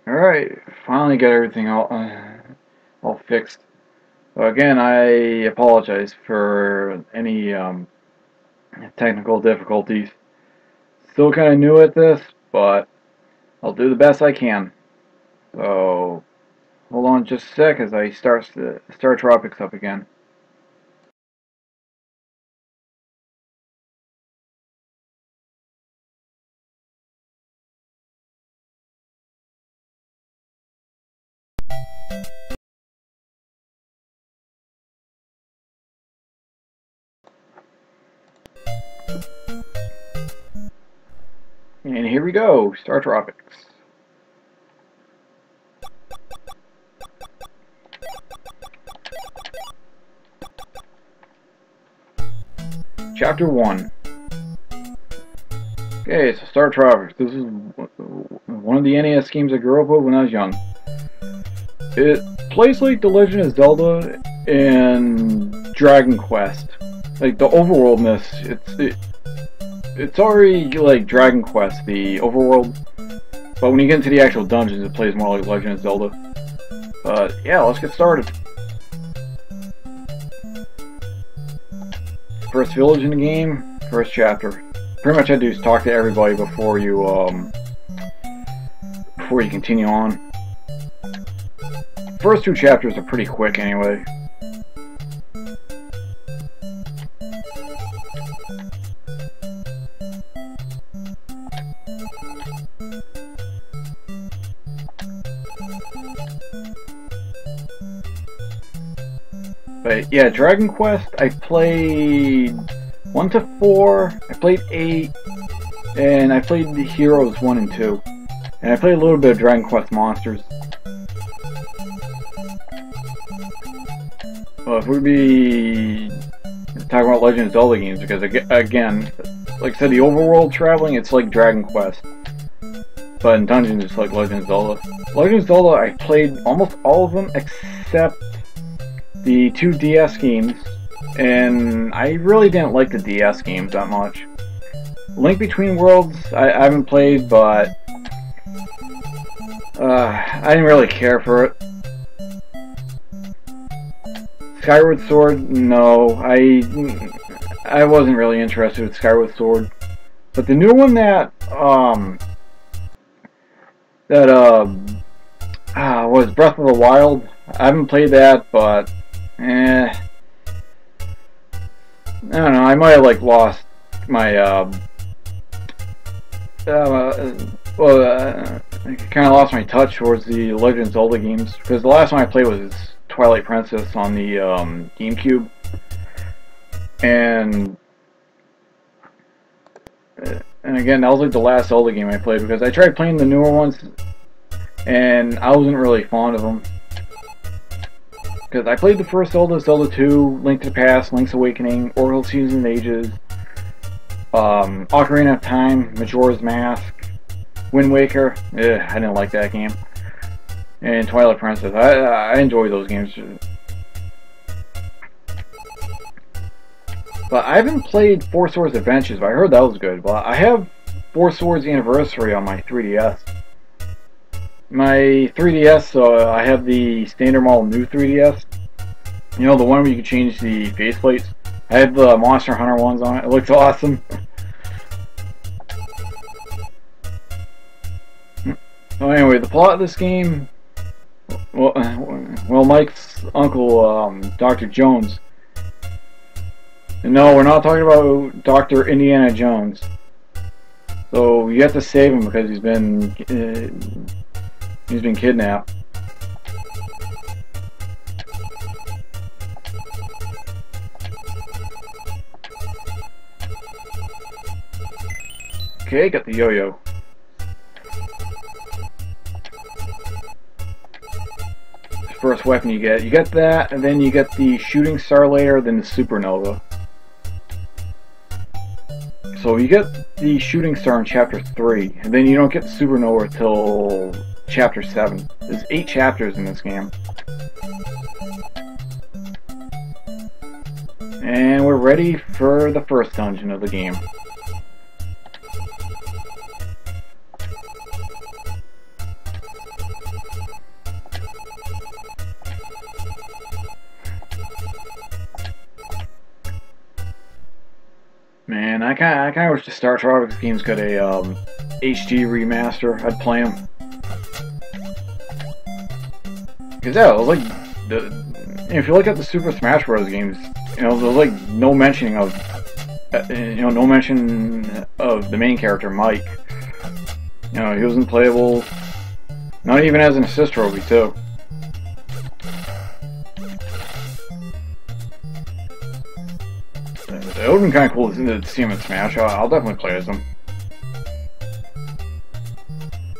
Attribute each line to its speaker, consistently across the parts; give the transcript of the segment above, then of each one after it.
Speaker 1: Alright, finally got everything all fixed. So again, I apologize for any technical difficulties. Still kind of new at this, but I'll do the best I can. So, hold on just a sec as I start the StarTropics up again. And here we go, StarTropics. Chapter 1. Okay, so StarTropics. This is one of the NES games I grew up with when I was young. It plays like The Legend of Zelda and Dragon Quest. Like the overworldness, it's already like Dragon Quest, the overworld. But when you get into the actual dungeons, it plays more like Legend of Zelda. But yeah, let's get started. First village in the game, first chapter. Pretty much I do is talk to everybody before you continue on. First two chapters are pretty quick anyway. But yeah, Dragon Quest, I played 1 to 4, I played 8, and I played the Heroes 1 and 2. And I played a little bit of Dragon Quest Monsters. Well, if we'd be talking about Legend of Zelda games, because again, like I said, the overworld traveling, it's like Dragon Quest. But in dungeons, it's like Legend of Zelda. Legend of Zelda, I played almost all of them except the 2 DS games, and I really didn't like the DS games that much. Link Between Worlds, I haven't played, but I didn't really care for it. Skyward Sword, no, I wasn't really interested with Skyward Sword. But the new one that was Breath of the Wild, I haven't played that, but I don't know, I might have like lost my I kind of lost my touch towards the Legend of Zelda games, because the last one I played was Twilight Princess on the GameCube, and again, that was like the last Zelda game I played, because I tried playing the newer ones and I wasn't really fond of them. Because I played the first Zelda, Zelda 2, Link to the Past, Link's Awakening, Oracle Seasons and Ages, Ocarina of Time, Majora's Mask, Wind Waker. I didn't like that game. And Twilight Princess. I enjoy those games. But I haven't played Four Swords Adventures, but I heard that was good. But I have Four Swords Anniversary on my 3DS. My 3DS, I have the standard model new 3DS. You know, the one where you can change the faceplates. I have the Monster Hunter ones on it. It looks awesome. So anyway, the plot of this game... Well, Mike's uncle, Dr. Jones... No, we're not talking about Dr. Indiana Jones. So you have to save him because he's been kidnapped. Okay, got the yo-yo. First weapon you get that, and then you get the shooting star later, then the supernova. So you get the shooting star in chapter 3, and then you don't get the supernova until chapter 7. There's 8 chapters in this game. And we're ready for the first dungeon of the game. Man, I kind of wish the StarTropics games got a HD remaster. I'd play them. Cause yeah, it was like if you look at the Super Smash Bros. Games, you know, there's like no mentioning of no mention of the main character Mike. You know, he wasn't playable, not even as an assist trophy too. It would have been kind of cool to see him in Smash. I'll definitely play as him.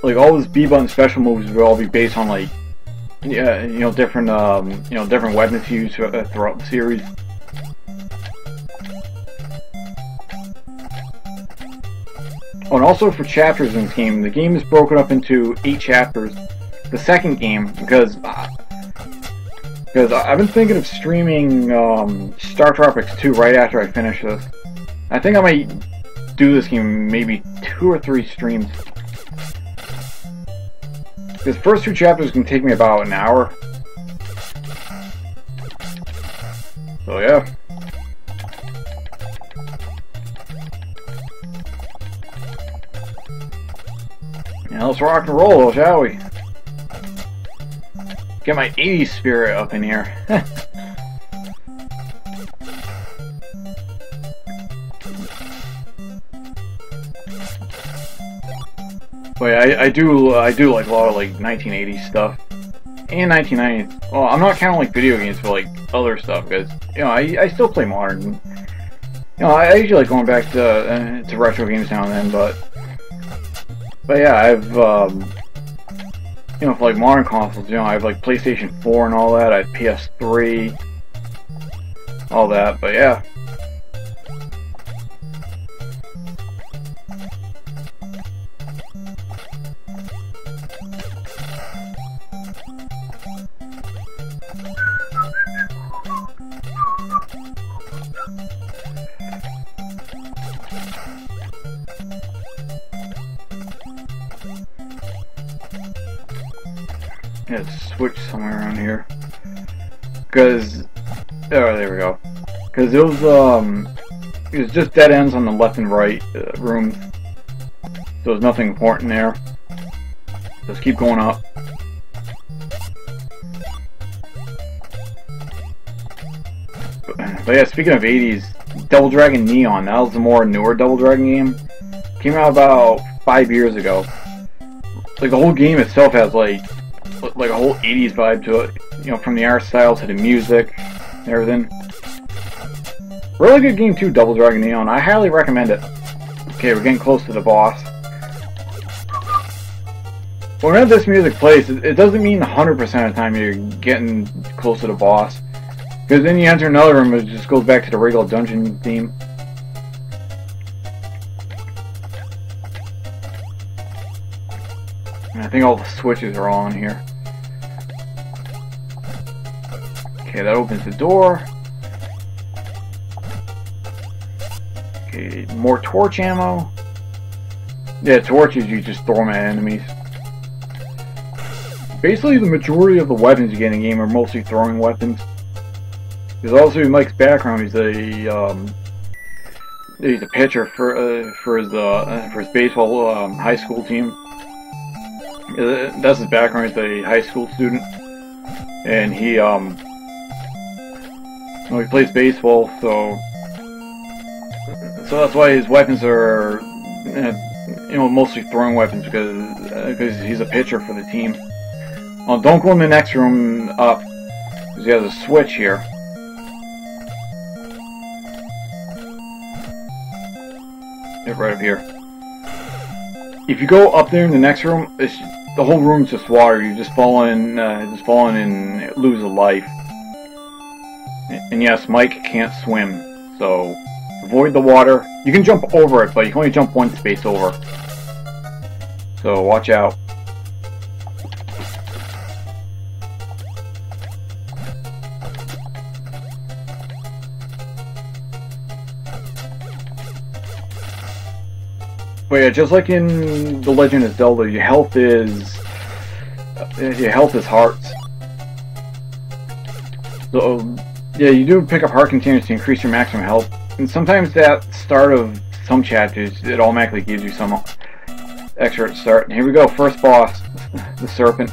Speaker 1: Like all his B-button special moves would all be based on like, different different weapons used throughout the series. Oh, and also for chapters in this game, the game is broken up into 8 chapters. The second game, because I've been thinking of streaming StarTropics 2 right after I finish this. I think I might do this game maybe 2 or 3 streams. Because the first 2 chapters can take me about an hour. So yeah. Now let's rock and roll, shall we? Get my 80s spirit up in here. But yeah, I do like a lot of like 1980s stuff and 1990s. Well, I'm not counting like video games for like other stuff because I still play modern. I usually like going back to retro games now and then, but yeah, I've for like modern consoles, I have like PlayStation 4 and all that. I have PS3, all that. But yeah. Let's switch somewhere around here. Because, there we go. Because it was just dead ends on the left and right rooms. So there's nothing important there. Just keep going up. But yeah, speaking of 80s, Double Dragon Neon, that was the more newer Double Dragon game. Came out about 5 years ago. Like the whole game itself has like a whole 80s vibe to it, from the art style to the music and everything. Really good game too, Double Dragon Neon. I highly recommend it. Okay, we're getting close to the boss. Whenever this music plays, it doesn't mean 100% of the time you're getting close to the boss. Because then you enter another room, it just goes back to the regular dungeon theme. And I think all the switches are on here. Okay, that opens the door. Okay, more torch ammo. Yeah, torches, you just throw them at enemies. Basically, the majority of the weapons you get in the game are mostly throwing weapons. Because also in Mike's background, he's a pitcher for his baseball high school team. That's his background. He's a high school student, and he plays baseball. So that's why his weapons are mostly throwing weapons, because he's a pitcher for the team. Don't go in the next room up, because he has a switch here. Right up here. If you go up there in the next room, the whole room's just water. You just fall in and lose a life. And yes, Mike can't swim, so avoid the water. You can jump over it, but you can only jump one space over. So watch out. But yeah, just like in The Legend of Zelda, your health is hearts. So yeah, you do pick up heart containers to increase your maximum health, and sometimes at the start of some chapters, it automatically gives you some extra at the start. And here we go, first boss, the serpent.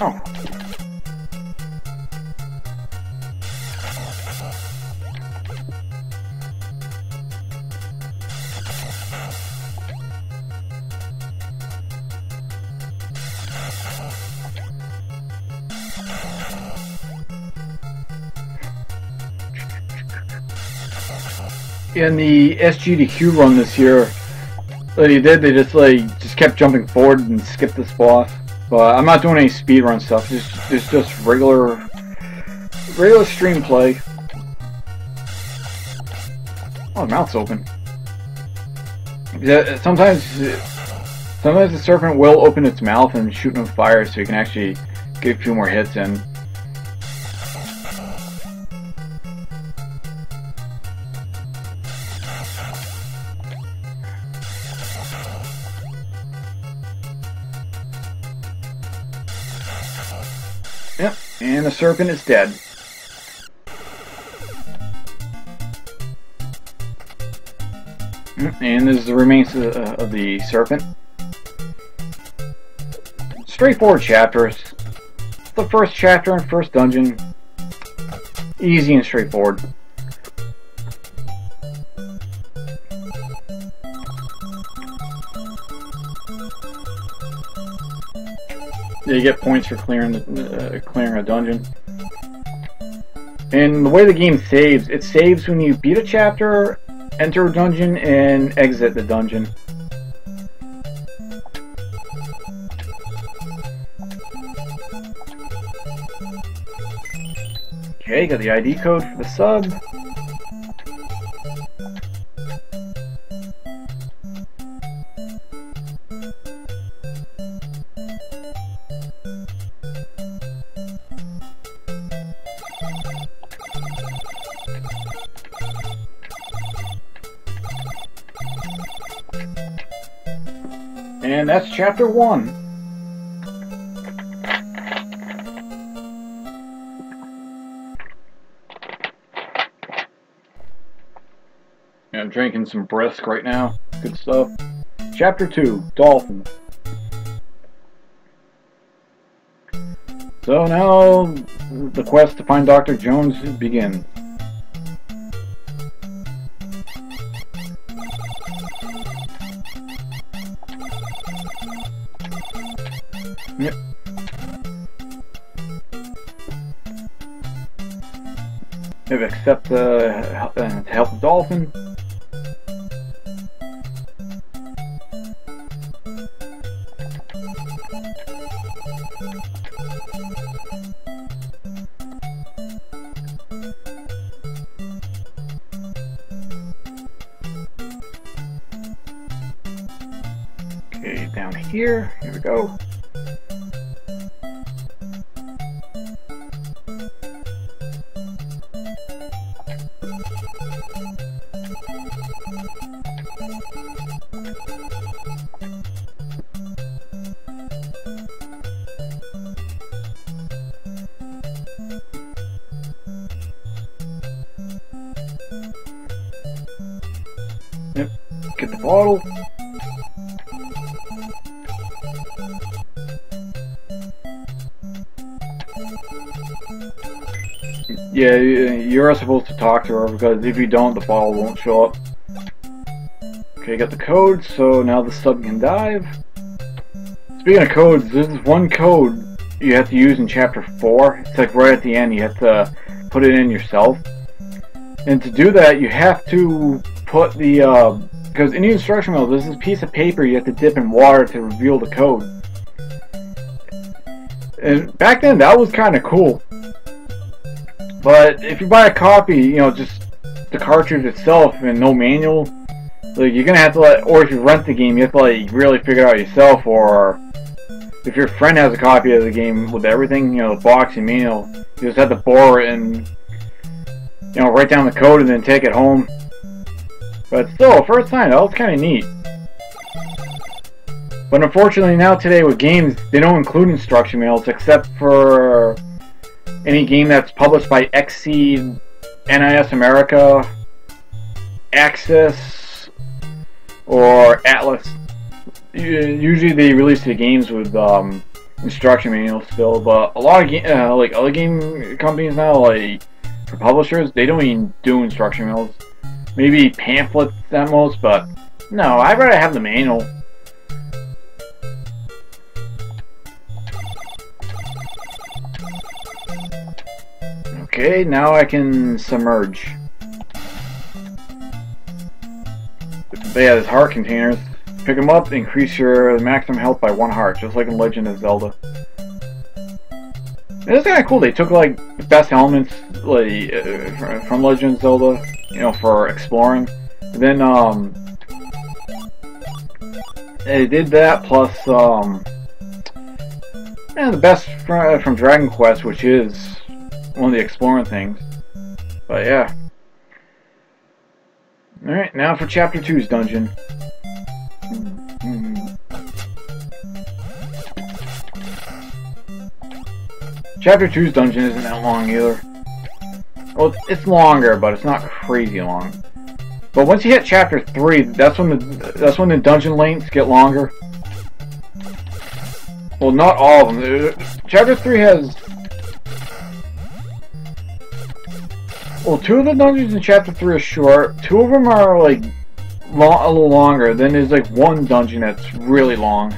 Speaker 1: Oh. In the SG to Q run this year, they just kept jumping forward and skipped this boss. But I'm not doing any speedrun stuff. It's just regular stream play. Oh, the mouth's open. Yeah, sometimes the serpent will open its mouth and shoot no fire, so you can actually get a few more hits in. Yep, and the serpent is dead. And this is the remains of the serpent. Straightforward chapters. The first chapter and first dungeon. Easy and straightforward. You get points for clearing a dungeon. And the way the game saves, it saves when you beat a chapter, enter a dungeon, and exit the dungeon. Okay, got the ID code for the sub. And that's chapter 1. Yeah, I'm drinking some brisk right now. Good stuff. Chapter 2, Dolphin. So now the quest to find Dr. Jones begins. Yep. Maybe accept to help the dolphin. Okay, down here we go. Yep, get the bottle. Yeah, you're supposed to talk to her, because if you don't, the bottle won't show up. Okay, got the code, so now the sub can dive. Speaking of codes, there's one code you have to use in chapter 4. It's like right at the end, you have to put it in yourself. And to do that, you have to put the, because in the instruction manual, there's this piece of paper you have to dip in water to reveal the code. And back then, that was kind of cool. But if you buy a copy, you know, just the cartridge itself and no manual, like, you're gonna have to or if you rent the game, you have to like really figure it out yourself, or if your friend has a copy of the game with everything, you know, the box and manual, you just have to borrow it and, you know, write down the code and then take it home. But still, first time, that was kind of neat. But unfortunately now today with games, they don't include instruction manuals except for any game that's published by Xseed, NIS America, Access, or Atlas. Usually they release the games with instruction manuals still, but a lot of like other game companies now, like for publishers, they don't even do instruction manuals. Maybe pamphlets at most, but no, I'd rather have the manual. Okay, now I can submerge. But yeah, there's heart containers. Pick them up, increase your maximum health by 1 heart, just like in Legend of Zelda. It's kind of cool. They took like the best elements like from Legend of Zelda, you know, for exploring. And then they did that plus the best from Dragon Quest, which is one of the exploring things. But yeah. Alright, now for Chapter 2's dungeon. Chapter 2's dungeon isn't that long either. Well, it's longer, but it's not crazy long. But once you hit Chapter 3, that's when the dungeon lengths get longer. Well, not all of them. Chapter 3 has... Well, 2 of the dungeons in Chapter 3 are short. 2 of them are, like, a little longer. Then there's, like, 1 dungeon that's really long.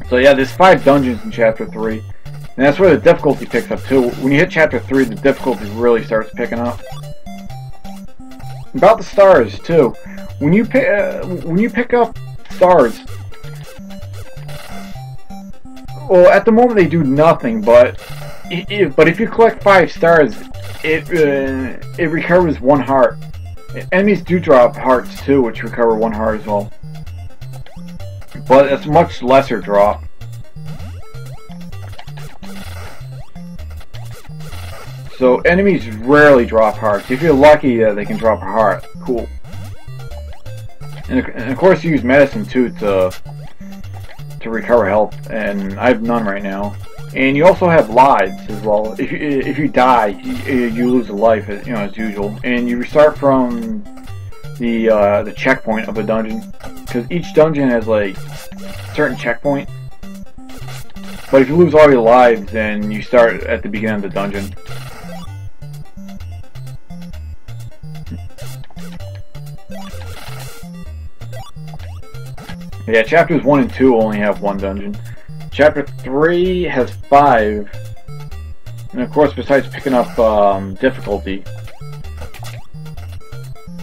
Speaker 1: So, yeah, there's 5 dungeons in Chapter 3. And that's where the difficulty picks up, too. When you hit Chapter 3, the difficulty really starts picking up. About the stars, too. When you pick up stars... Well, at the moment they do nothing, but if you collect 5 stars, it recovers 1 heart. Enemies do drop hearts too, which recover 1 heart as well. But it's a much lesser drop. So enemies rarely drop hearts. If you're lucky, they can drop a heart. Cool. And of course, you use medicine too to recover health, and I have none right now. And you also have lives as well. If you die, you lose a life, you know, as usual. And you restart from the checkpoint of a dungeon, because each dungeon has like a certain checkpoint. But if you lose all your lives, then you start at the beginning of the dungeon. Yeah, chapters 1 and 2 only have 1 dungeon. Chapter 3 has 5. And of course, besides picking up difficulty.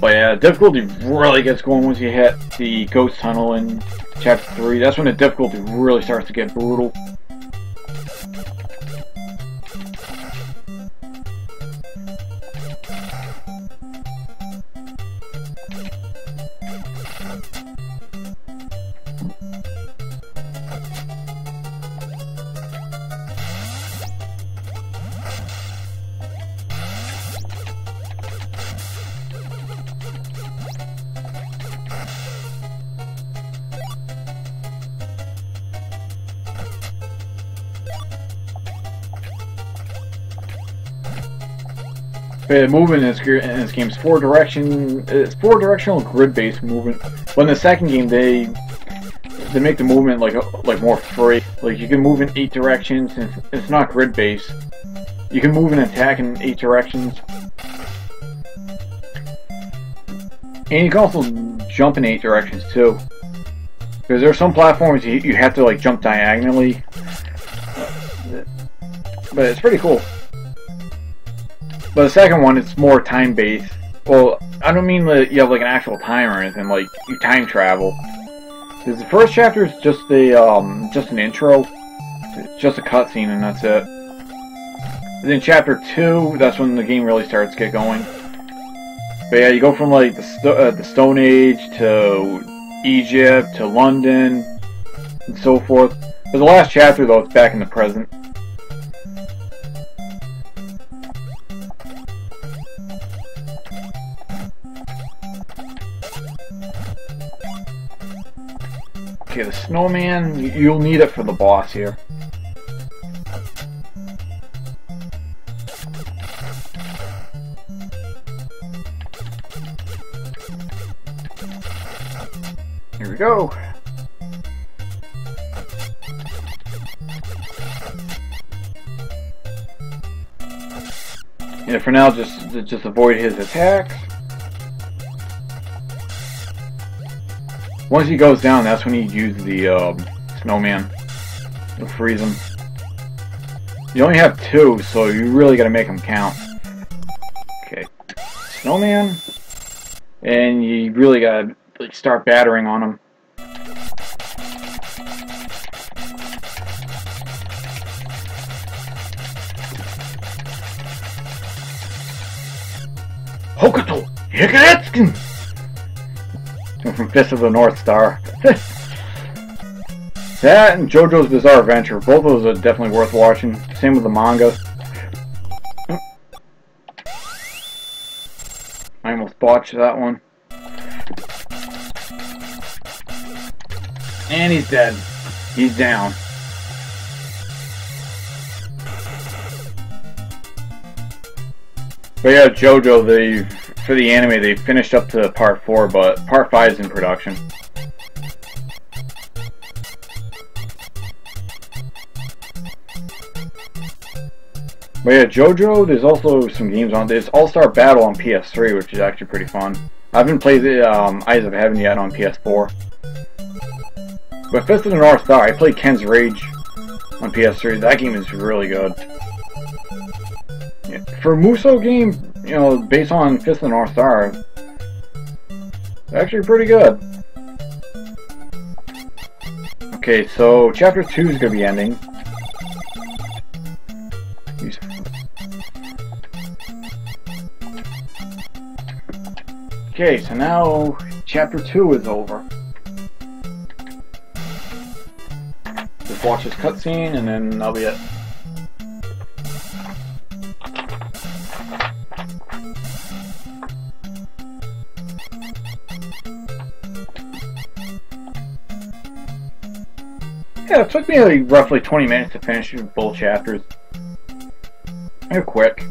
Speaker 1: But yeah, difficulty really gets going once you hit the ghost tunnel in Chapter 3. That's when the difficulty really starts to get brutal. The movement in this game is it's four directional grid-based movement. But in the second game, they make the movement like more free. Like you can move in 8 directions, and it's not grid-based. You can move and attack in 8 directions, and you can also jump in 8 directions too. Because there are some platforms you have to like jump diagonally, but it's pretty cool. But the second one, it's more time-based. Well, I don't mean that you have like an actual time or anything, like you time travel. Because the first chapter is just an intro. It's just a cutscene and that's it. And then chapter 2, that's when the game really starts to get going. But yeah, you go from like the Stone Age to Egypt to London and so forth. But the last chapter though, it's back in the present. Okay, the snowman, you'll need it for the boss here. Here we go. Yeah, for now, just avoid his attacks. Once he goes down, that's when you use the snowman. You'll freeze him. You only have 2, so you really gotta make them count. Okay, snowman, and you really gotta like start battering on him. Hokuto Hikaretsukin! From Fist of the North Star. That and JoJo's Bizarre Adventure, both of those are definitely worth watching. Same with the manga. I almost botched that one. And he's dead. He's down. But yeah, JoJo, for the anime, they finished up to part 4, but part 5 is in production. But yeah, JoJo, there's also some games on. There's All-Star Battle on PS3, which is actually pretty fun. I haven't played the Eyes of Heaven yet on PS4. But Fist of the North Star, I played Ken's Rage on PS3. That game is really good. Yeah. For a Musou game, you know, based on Fist of the North Star, it's actually pretty good. Okay, so Chapter 2 is going to be ending. Okay, so now Chapter 2 is over. Just watch this cutscene and then that'll be it. Yeah, it took me like roughly 20 minutes to finish both chapters. They're quick.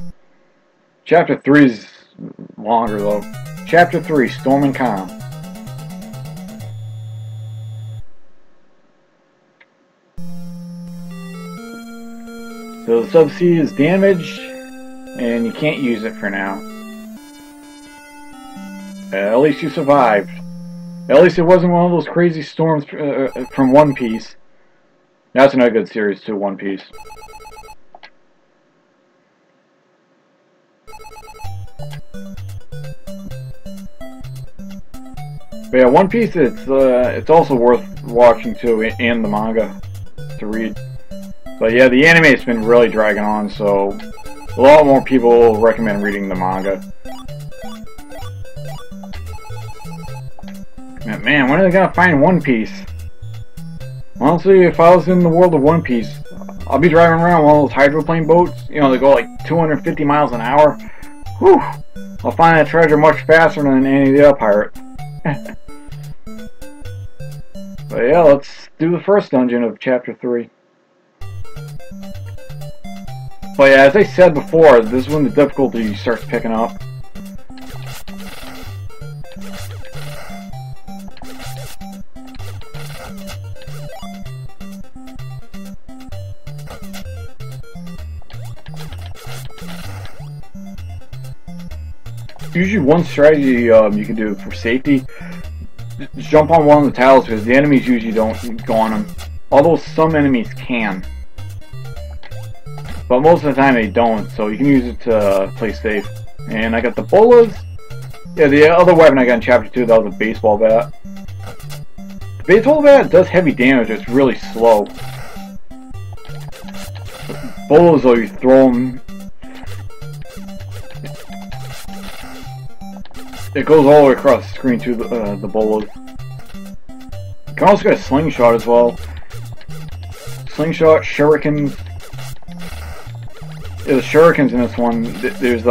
Speaker 1: Chapter 3 is longer though. Chapter 3, Storm and Calm. So the sub-sea is damaged, and you can't use it for now. At least you survived. At least it wasn't one of those crazy storms from One Piece. That's another good series too, One Piece. But yeah, One Piece, it's also worth watching too, and the manga to read. But yeah, the anime has been really dragging on, so a lot more people recommend reading the manga. Man, when are they gonna find One Piece? Honestly, if I was in the world of One Piece, I'll be driving around one of those hydroplane boats, you know, they go like 250 miles an hour. Whew! I'll find that treasure much faster than any of the other pirates. But yeah, let's do the first dungeon of Chapter 3. But yeah, as I said before, this is when the difficulty starts picking up. Usually one strategy you can do for safety, just jump on one of the tiles, because the enemies usually don't go on them. Although some enemies can. But most of the time they don't, so you can use it to play safe. And I got the bolas. Yeah, the other weapon I got in Chapter 2, that was a baseball bat. The baseball bat does heavy damage, it's really slow. Bolas, though, you throw them. It goes all the way across the screen to the bolas. You can also get a slingshot as well. Slingshot, shurikens. Yeah, the shurikens in this one, there's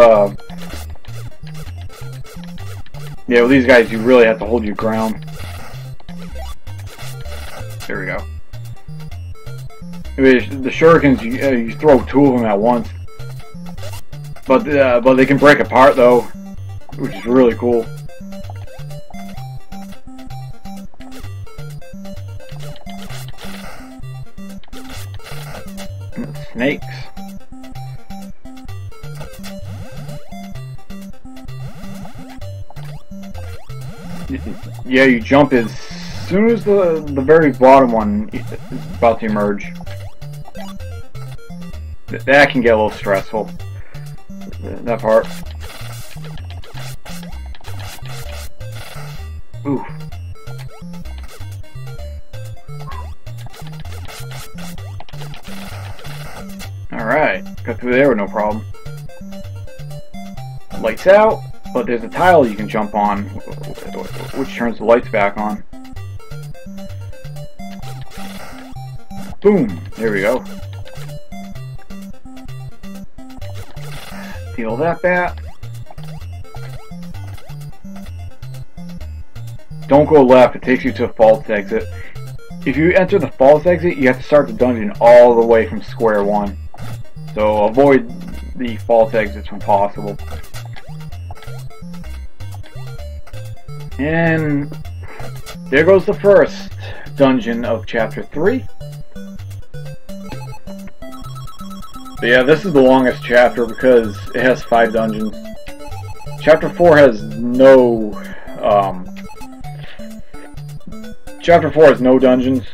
Speaker 1: yeah, with these guys you really have to hold your ground. There we go. The shurikens, you throw two of them at once. But they can break apart though, which is really cool. And the snakes. Yeah, you jump as soon as the very bottom one is about to emerge. That can get a little stressful. That part. Ooh. Alright, got through there with no problem. Lights out, but there's a tile you can jump on, which turns the lights back on. Boom! There we go. Steal that bat. Don't go left, it takes you to a false exit. If you enter the false exit, you have to start the dungeon all the way from square one. So avoid the false exits when possible. And there goes the first dungeon of Chapter 3. But yeah, this is the longest chapter because it has 5 dungeons. Chapter 4 has no Chapter 4 has no dungeons.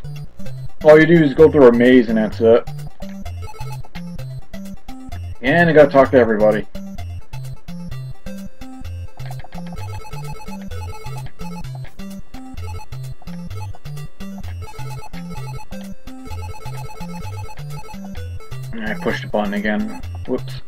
Speaker 1: All you do is go through a maze and that's it. And I gotta talk to everybody. And I pushed the button again. Whoops.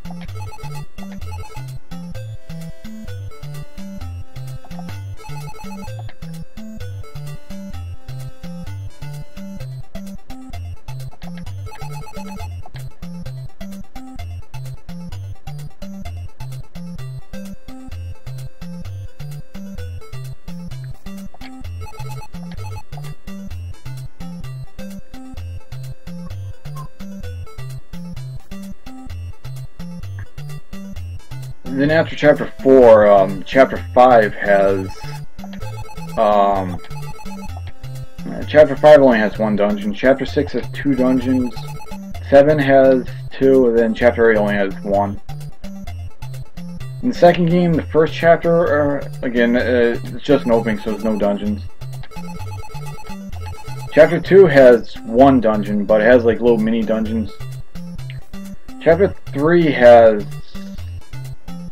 Speaker 1: Then after Chapter 4, Chapter 5 has Chapter 5 only has 1 dungeon. Chapter 6 has 2 dungeons. 7 has 2, and then Chapter 8 only has 1. In the second game, the first chapter, again, it's just an opening, so there's no dungeons. Chapter 2 has 1 dungeon, but it has like little mini dungeons. Chapter 3 has,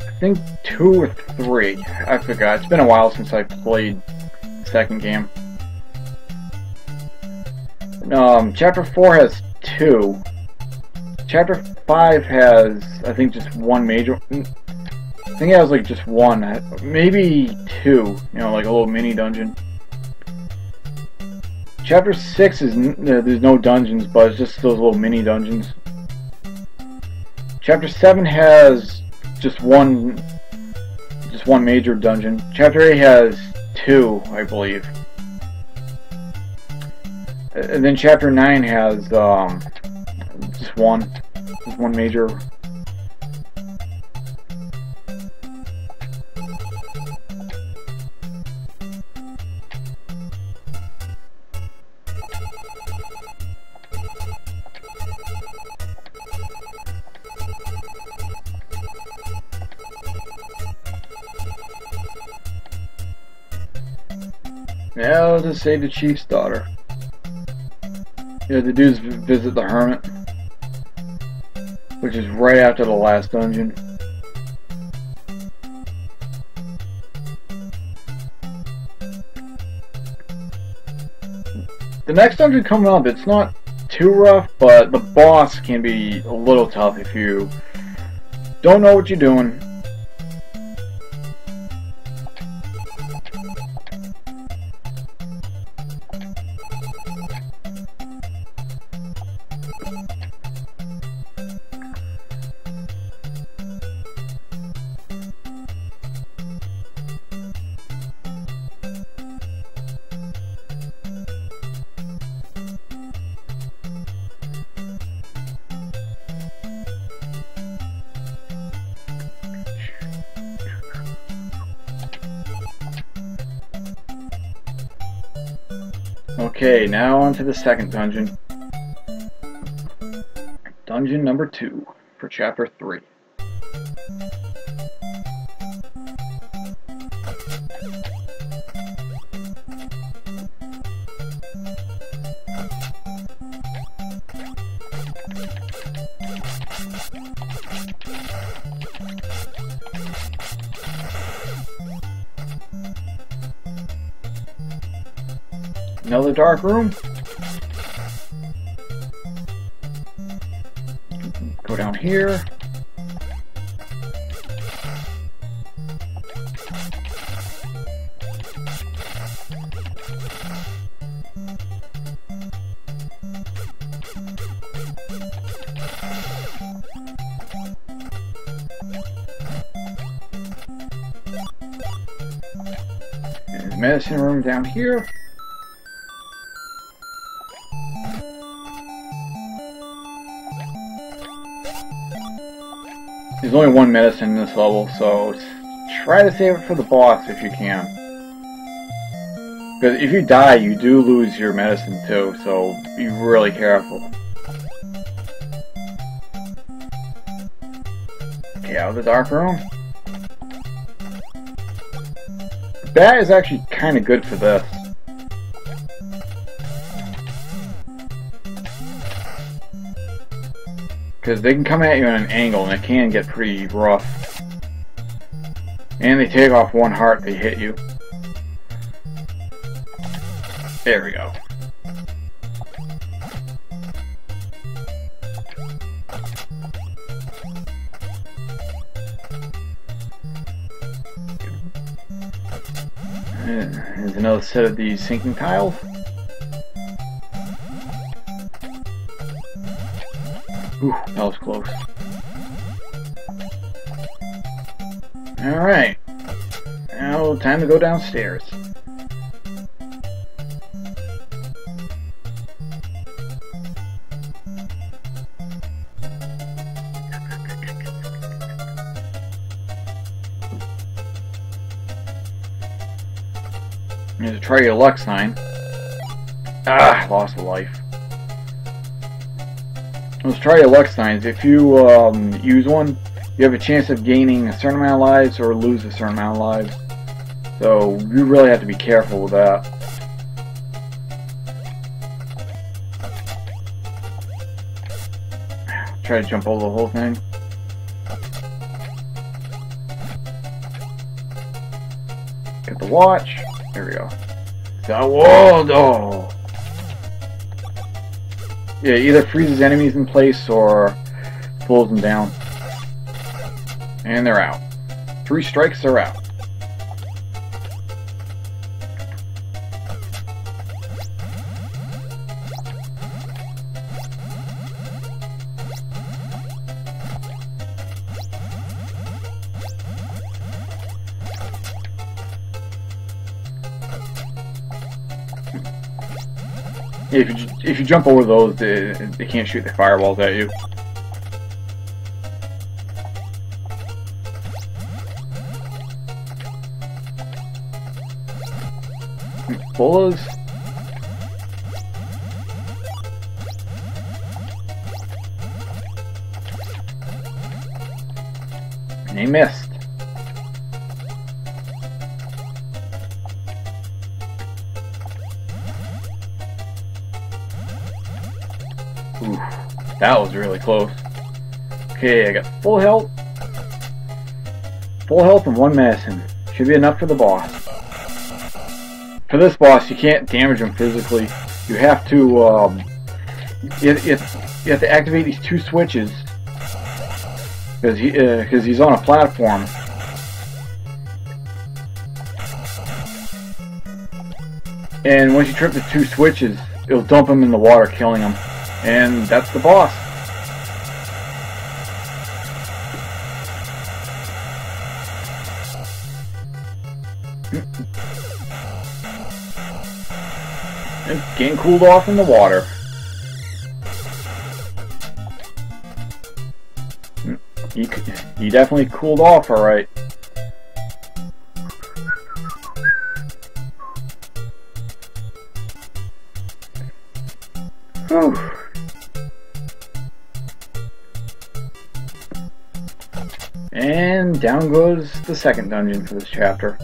Speaker 1: I think, 2 or 3. I forgot. It's been a while since I played second game. Chapter 4 has 2. Chapter 5 has, I think, just one major. I think it has like just one, maybe 2. You know, like a little mini dungeon. Chapter 6 is there's no dungeons, but it's just those little mini dungeons. Chapter 7 has just one major dungeon. Chapter 8 has 2, I believe. And then Chapter 9 has just one major. Yeah, I'll just say the chief's daughter. Yeah, the dudes visit the hermit, which is right after the last dungeon. The next dungeon coming up, it's not too rough, but the boss can be a little tough if you don't know what you're doing. Okay, now on to the second dungeon. Dungeon number 2 for Chapter 3. Another dark room. Go down here. There's a medicine room down here. There's only one medicine in this level, so try to save it for the boss if you can. Because if you die, you do lose your medicine too, so be really careful. Okay, out of the dark room. That is actually kind of good for this. Because they can come at you at an angle and it can get pretty rough. And they take off one heart, they hit you. There we go. There's another set of these sinking tiles. Ooh, that was close. Alright. Now, time to go downstairs. You have to try your luck sign. Ah, lost a life. Let's try your luck signs. If you use one, you have a chance of gaining a certain amount of lives or lose a certain amount of lives. So you really have to be careful with that. Try to jump over the whole thing. Get the watch. There we go. Whoa! Yeah, either freezes enemies in place or pulls them down. And they're out. 3 strikes, they're out. If you jump over those, they can't shoot the fireballs at you. Bullas. And he missed. Ooh, that was really close. Okay, I got full health. Full health and 1 medicine. Should be enough for the boss. For this boss, you can't damage him physically. You have to, you have to activate these 2 switches. Because he's on a platform. And once you trip the 2 switches, it'll dump him in the water, killing him. And that's the boss. And getting cooled off in the water. He definitely cooled off, alright. Whew. And down goes the second dungeon for this chapter.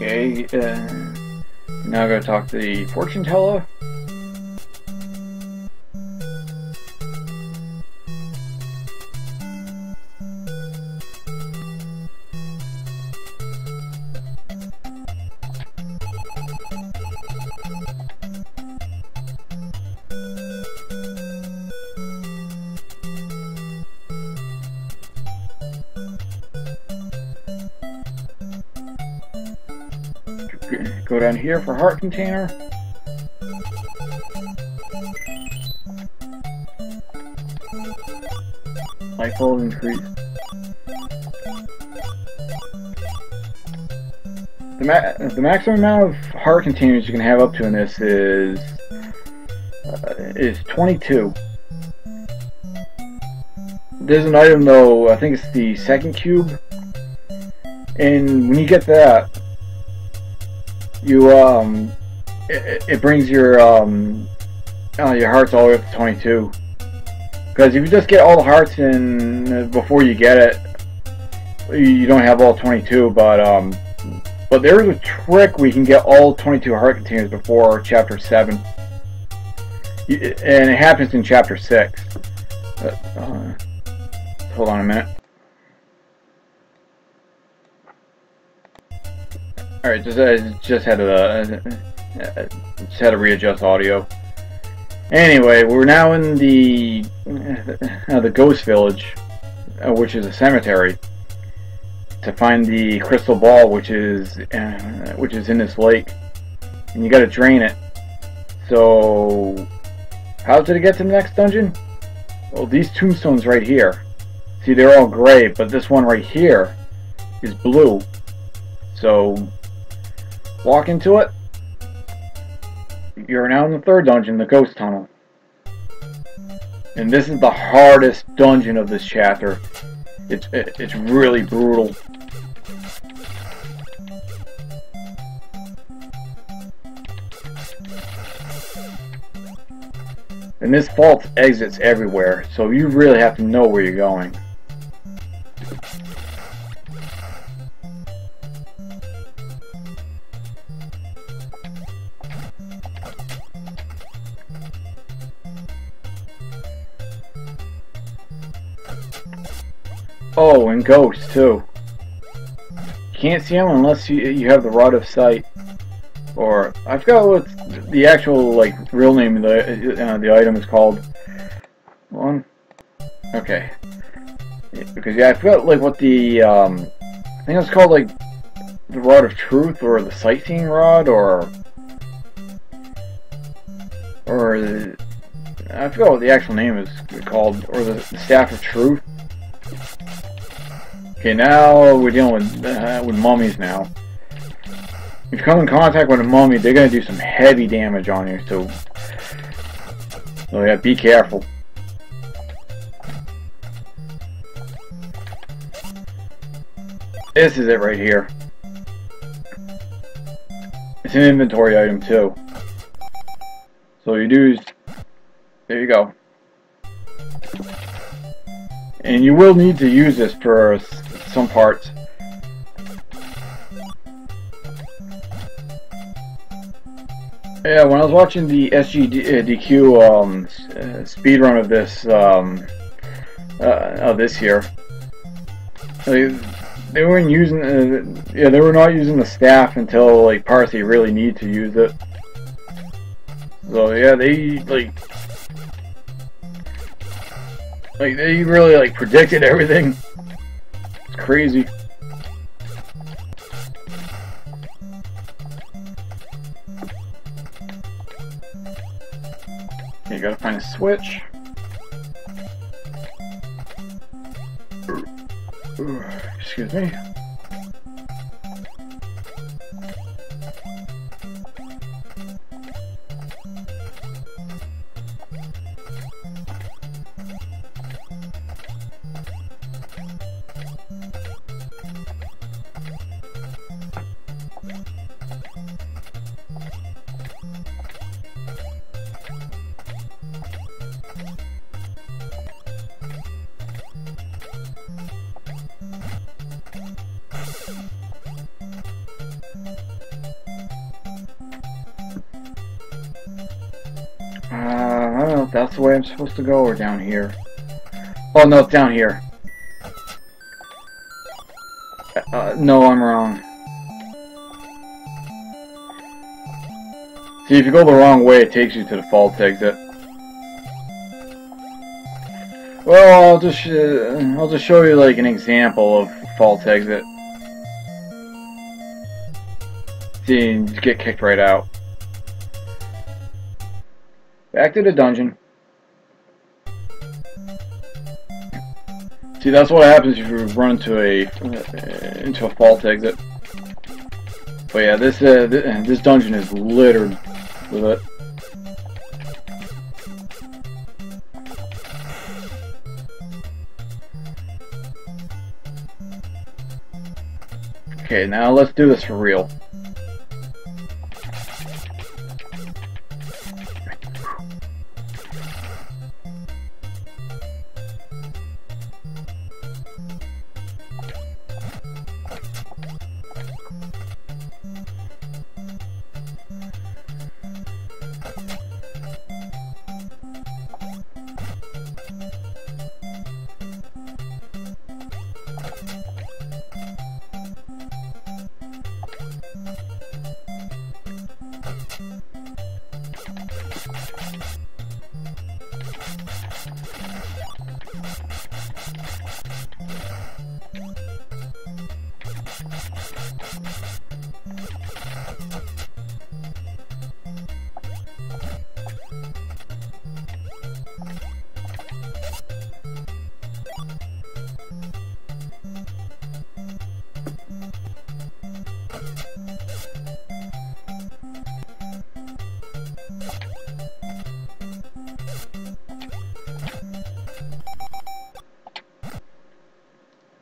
Speaker 1: Okay, now I'm going to talk to the fortune teller. Go down here for heart container. Life level increased. The maximum amount of heart containers you can have up to in this is 22. There's an item though, I think it's the second cube, and when you get that, you it brings your hearts all the way up to 22. Because if you just get all the hearts in before you get it, you don't have all 22. But there is a trick where you can get all 22 heart containers before chapter 7, and it happens in chapter 6. Hold on a minute. Alright, just had to readjust audio. Anyway, we're now in the ghost village, which is a cemetery, to find the crystal ball, which is in this lake, and you got to drain it. So, how did it get to the next dungeon? Well, these tombstones right here. See, they're all gray, but this one right here is blue. So, walk into it. You're now in the third dungeon, the ghost tunnel. And this is the hardest dungeon of this chapter. It's really brutal. And this vault exits everywhere, so you really have to know where you're going. Oh, and ghosts too. You can't see them unless you have the Rod of Sight. Or I forgot what the actual real name of the item is called. One. Okay. Because I forgot what the I think it's called the Rod of Truth or the Sightseeing Rod or I forgot what the actual name is called, or the Staff of Truth. Okay, now we're dealing with mummies now. If you come in contact with a mummy, they're gonna do some heavy damage on you, so yeah, be careful. This is it right here. It's an inventory item too. So you do is, there you go. And you will need to use this for some parts. Yeah, when I was watching the SGDQ speedrun of this here, they weren't using they were not using the staff until parts they really need to use it. So yeah, they they really predicted everything. It's crazy. Okay, you gotta find a switch. Excuse me. I don't know if that's the way I'm supposed to go or down here. Oh no, it's down here. No, I'm wrong. See, if you go the wrong way, it takes you to the vault exit. Well, I'll just show you an example of vault exit. See, you just get kicked right out. Back to the dungeon. See, that's what happens if you run into a vault exit. But yeah, this dungeon is littered with it. Okay, now let's do this for real.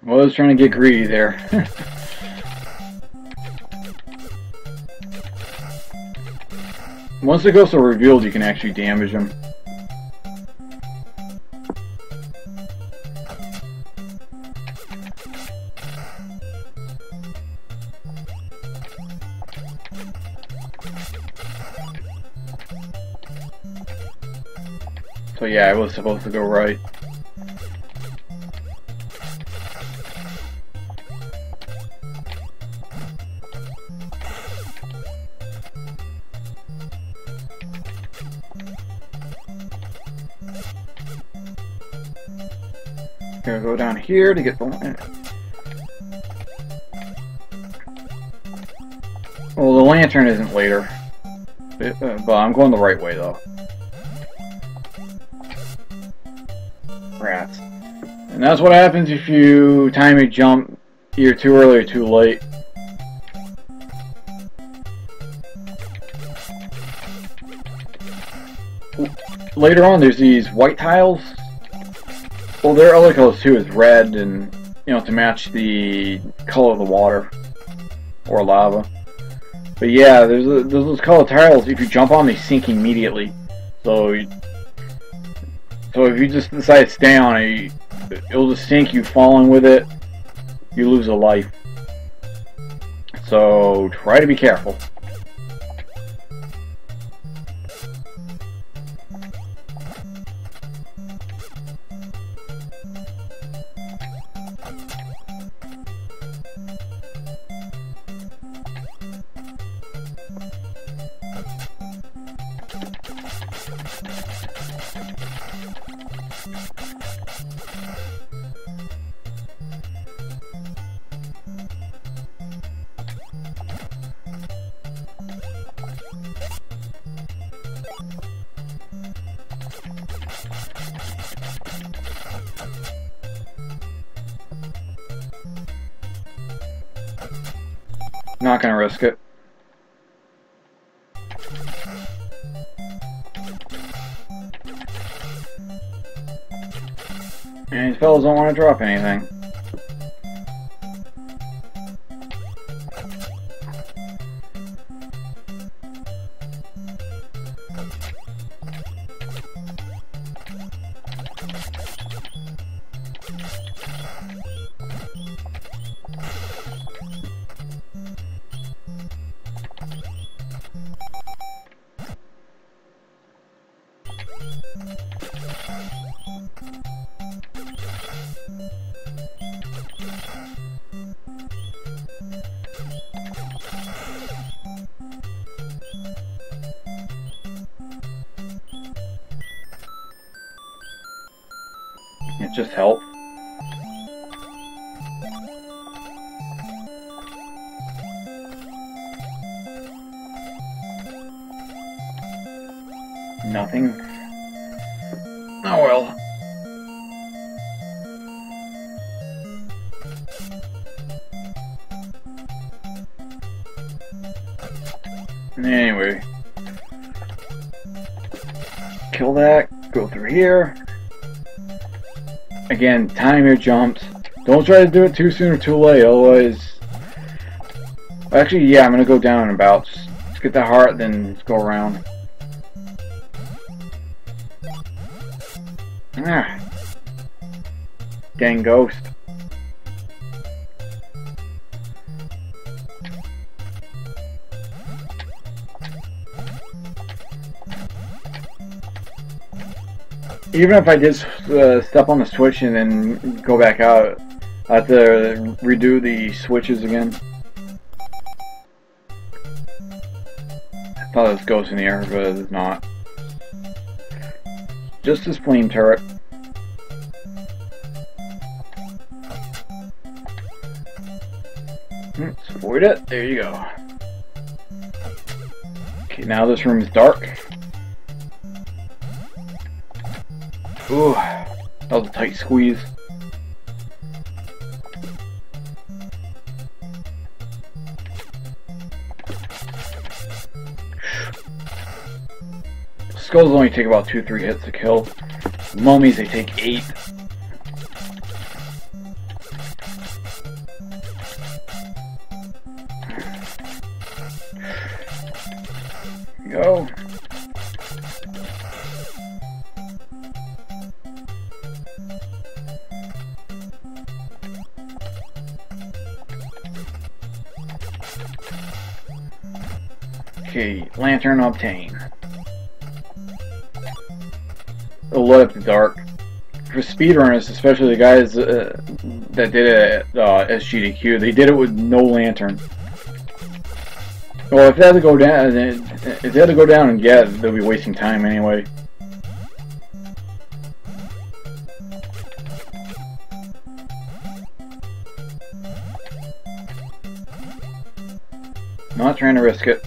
Speaker 1: Well, I was trying to get greedy there. Once the ghosts are revealed, you can actually damage them. So yeah, I was supposed to go right. Gonna go down here to get the lantern. Well, the lantern isn't later, but I'm going the right way though. Rats. And that's what happens if you time a jump either too early or too late. Later on, there's these white tiles. Well, there are other colors too. It's red, and to match the color of the water or lava. But yeah, there's those colored tiles. If you jump on, they sink immediately. So if you just decide to stay on it, it'll just sink. You falling with it, you lose a life. So try to be careful. Not gonna risk it. And these fellas don't want to drop anything. It just helped. Nothing. Oh well. Anyway. Kill that. Go through here. Again, time your jumps. Don't try to do it too soon or too late, otherwise... Actually, yeah, I'm gonna go down and about. Just get that heart, then just go around. Ah. Dang ghost. Even if I did step on the switch and then go back out, I have to redo the switches again. I thought it was ghost in the air, but it's not. Just this flame turret. Let's avoid it. There you go. Okay, now this room is dark. Ooh, that was a tight squeeze. Skulls only take about 2-3 hits to kill. Mummies, they take 8. Go. Okay, lantern obtained. it'll light up the dark. For speedrunners, especially the guys that did it at SGDQ, they did it with no lantern. Well, if they had to go down, and get it, they'll be wasting time anyway. Not trying to risk it.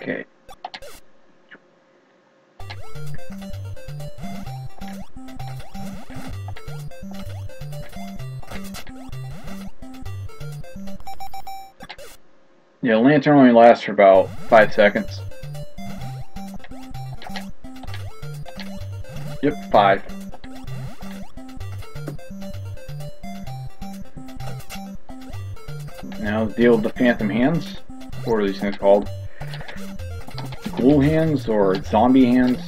Speaker 1: Okay. Yeah, lantern only lasts for about 5 seconds. Yep, 5. Now deal with the phantom hands. What are these things called? Ghoul hands or zombie hands?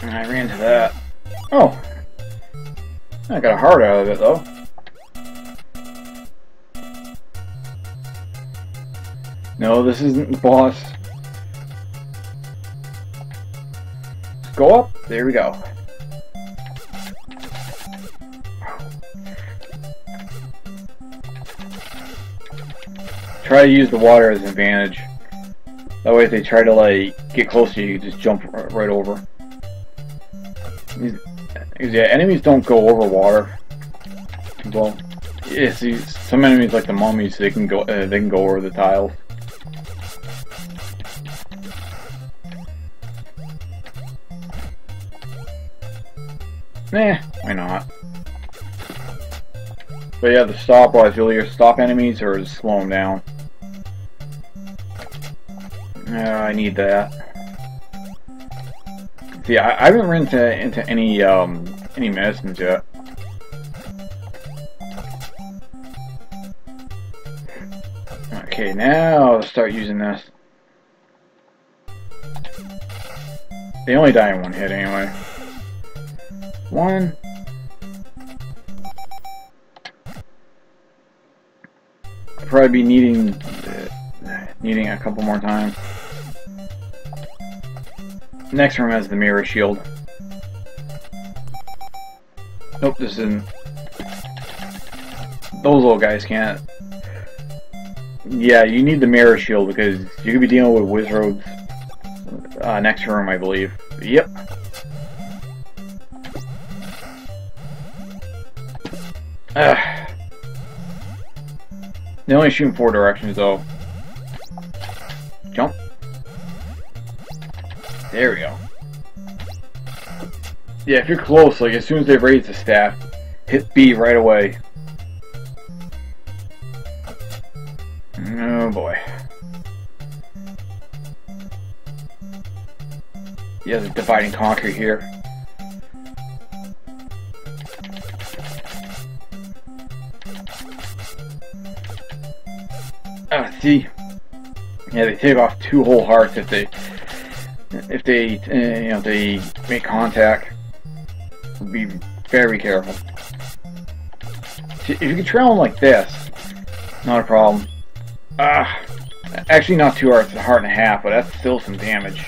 Speaker 1: And I ran to that. Oh! I got a heart out of it though. No, this isn't the boss. Go up. There we go. Try to use the water as an advantage. That way if they try to like get close to you, you just jump right over. Yeah, enemies don't go over water. Well, yeah, see, some enemies like the mummies, they can go over the tiles. Eh, why not? But yeah, the stopwatch, you'll either stop enemies or just slow them down. Yeah, I need that. See, I haven't run into any medicines yet. Okay, now I'll start using this. They only die in one hit anyway. One. I'll probably be needing a couple more times. Next room has the mirror shield. Nope, this isn't. Those little guys can't. Yeah, you need the mirror shield because you could be dealing with wizards. Next room, I believe. Yep. They only shoot in 4 directions though. Jump. There we go. Yeah, if you're close, like as soon as they raise the staff, hit B right away. Oh boy. Yeah, the divide and conquer here. See, yeah, they take off 2 whole hearts if they you know, they make contact. Be very careful. See, if you can trail them like this, not a problem. Actually, not 2 hearts, a heart and a half, but that's still some damage.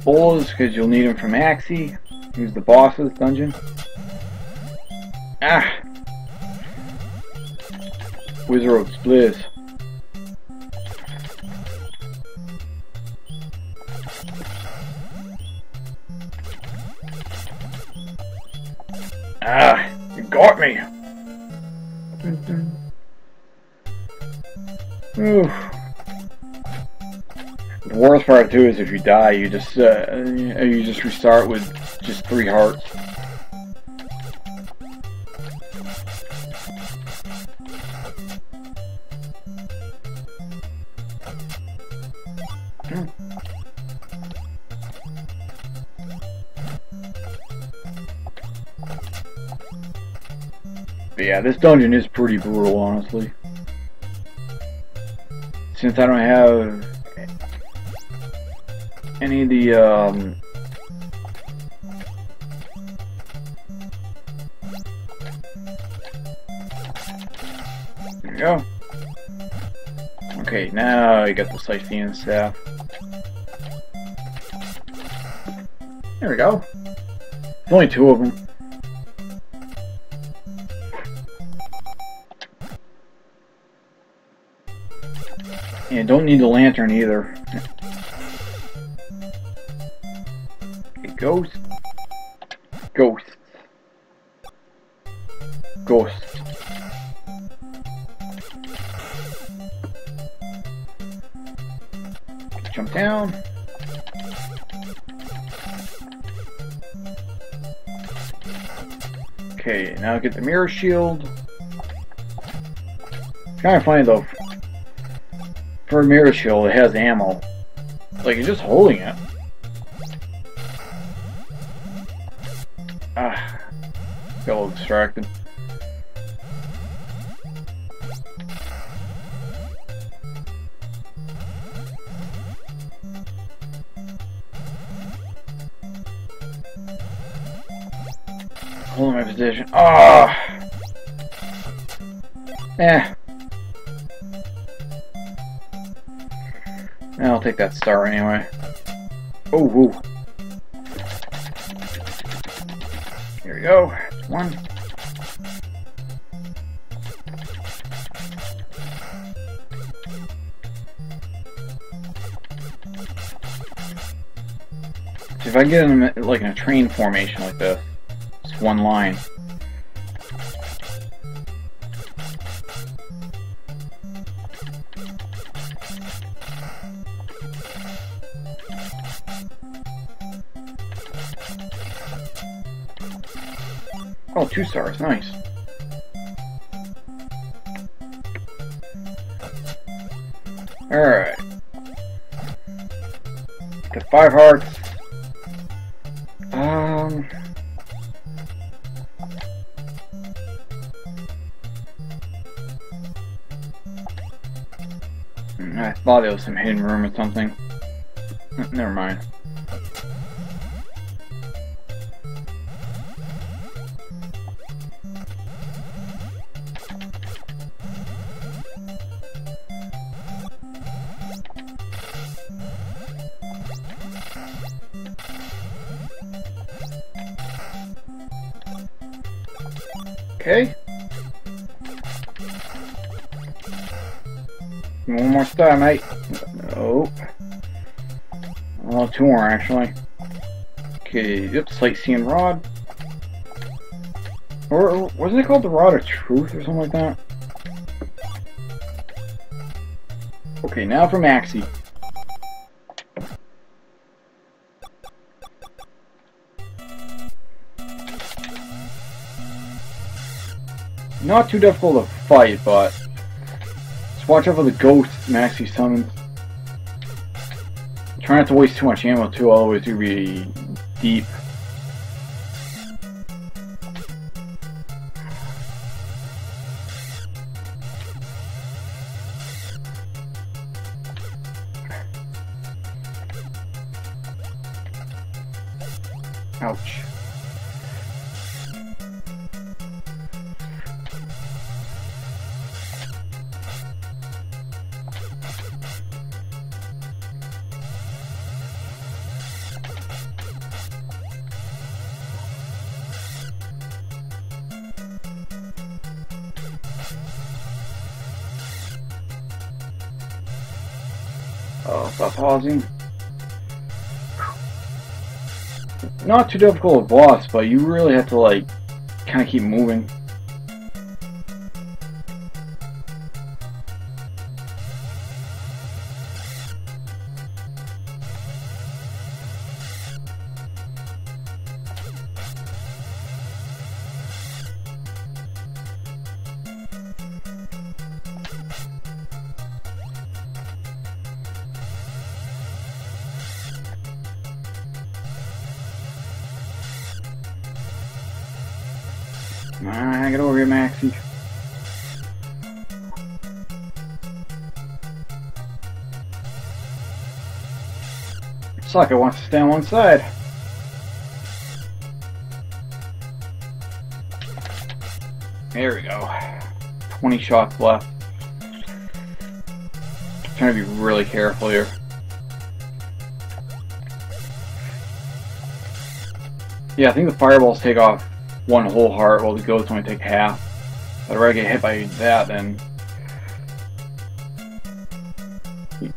Speaker 1: Bowls, because you'll need them from Axie. Use the boss's dungeon. Wizard's Blizz. You got me. Oof. The worst part too is if you die, you just restart with just 3 hearts. But yeah, this dungeon is pretty brutal, honestly. Since I don't have any of the, there we go. Okay, now you got the sightseeing staff. There we go. There's only 2 of them. And don't need the lantern either. Okay, ghost. Ghost. Ghost. Jump down. Okay, now get the mirror shield. It's kind of funny though. For a mirror shield, it has ammo. Like, you're just holding it. Ah. Got a little distracted. Holding my position. Ah. Eh. I'll take that star anyway. Oh, woo. Here we go. That's 1. So if I get them like in a train formation like this, it's 1 line. Oh, 2 stars, nice. Alright. Got 5 hearts. I thought there was some hidden room or something. Never mind. Okay. One more star, mate. Nope. Oh, 2 more actually. Okay, yep, sightseeing rod. Or wasn't it called the Rod of Truth or something like that? Okay, now for Maxie. Not too difficult to fight, but just watch out for the ghosts Maxie summons. Try not to waste too much ammo too, otherwise you'll be deep. Ouch. Oh, stop pausing. Not too difficult a boss, but you really have to like kind of keep moving. Alright, get over here, Maxie. Sucker wants to stay on one side. There we go. 20 shots left. Trying to be really careful here. Yeah, I think the fireballs take off one whole heart while the ghosts only take half. If I get hit by that, then...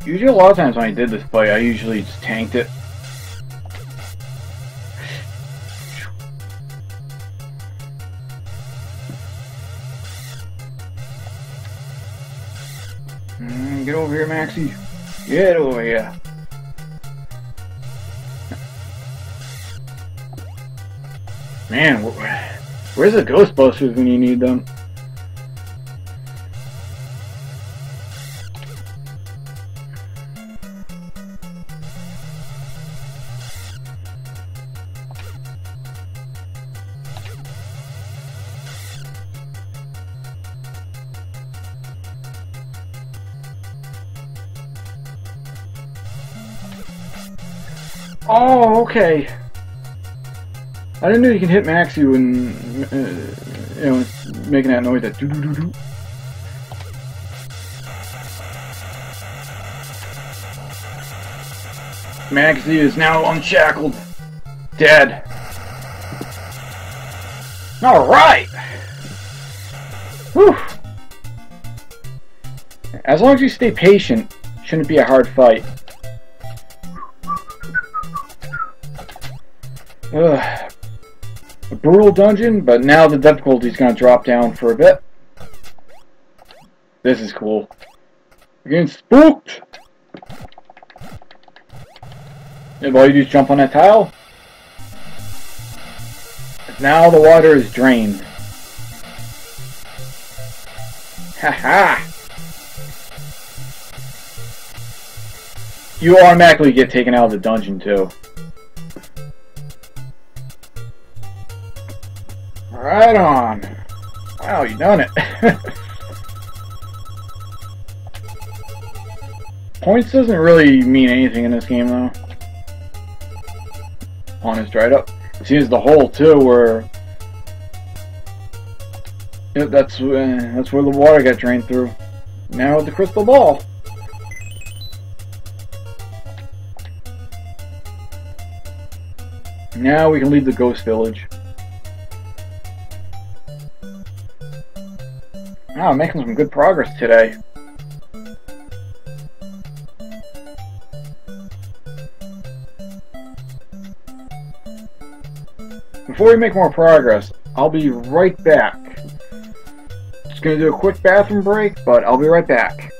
Speaker 1: Usually a lot of times when I did this fight, I usually just tanked it. Get over here, Maxie. Get over here. Man, where's the Ghostbusters when you need them? Oh, okay. I didn't know you can hit Maxie when, you know, making that noise, that doo-doo-doo-doo. Maxie is now unshackled. Dead. Alright! Whew! As long as you stay patient, shouldn't be a hard fight. Ugh. A brutal dungeon, but now the difficulty's gonna drop down for a bit. This is cool. We're getting spooked! Yeah, all you do is jump on that tile. Now the water is drained. Haha! You automatically get taken out of the dungeon too. Right on. Wow, you done it. Points doesn't really mean anything in this game though. Pawn is dried up. See, there's the hole too, where that's where the water got drained through. Now with the crystal ball. Now we can leave the ghost village. Wow, I'm making some good progress today. Before we make more progress, I'll be right back. Just gonna do a quick bathroom break, but I'll be right back.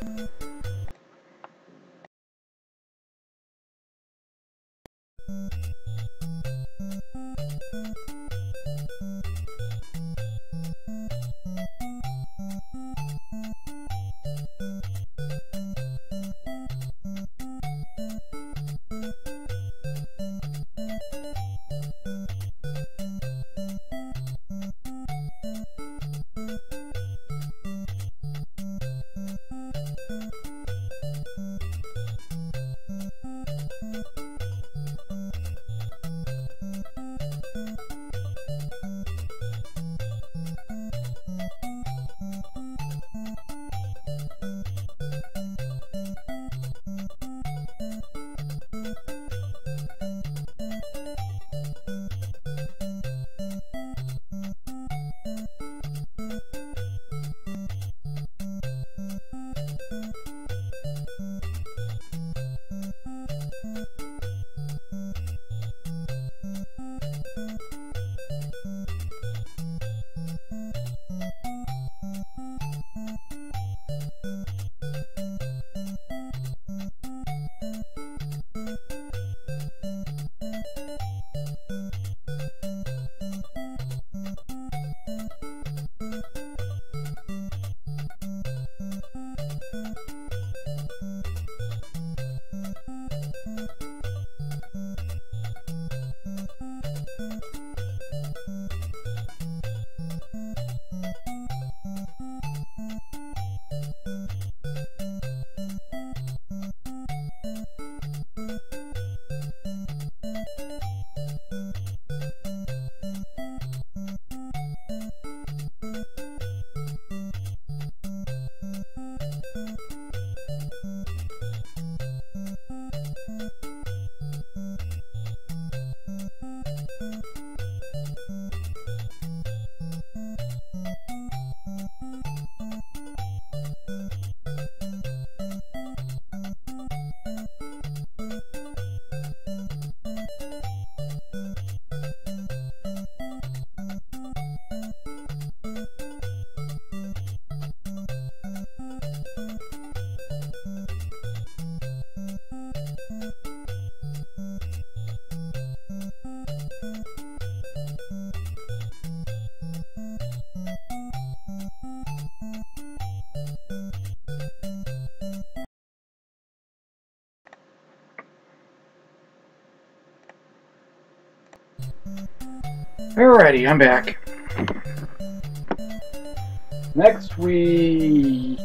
Speaker 1: Alrighty, I'm back. Next, we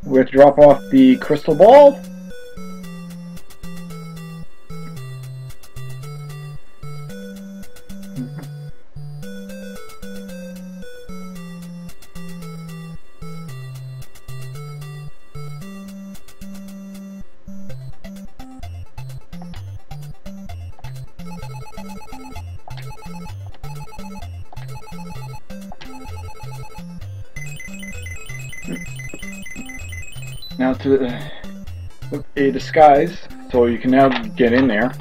Speaker 1: have to drop off the crystal ball. Now to a disguise, so you can now get in there.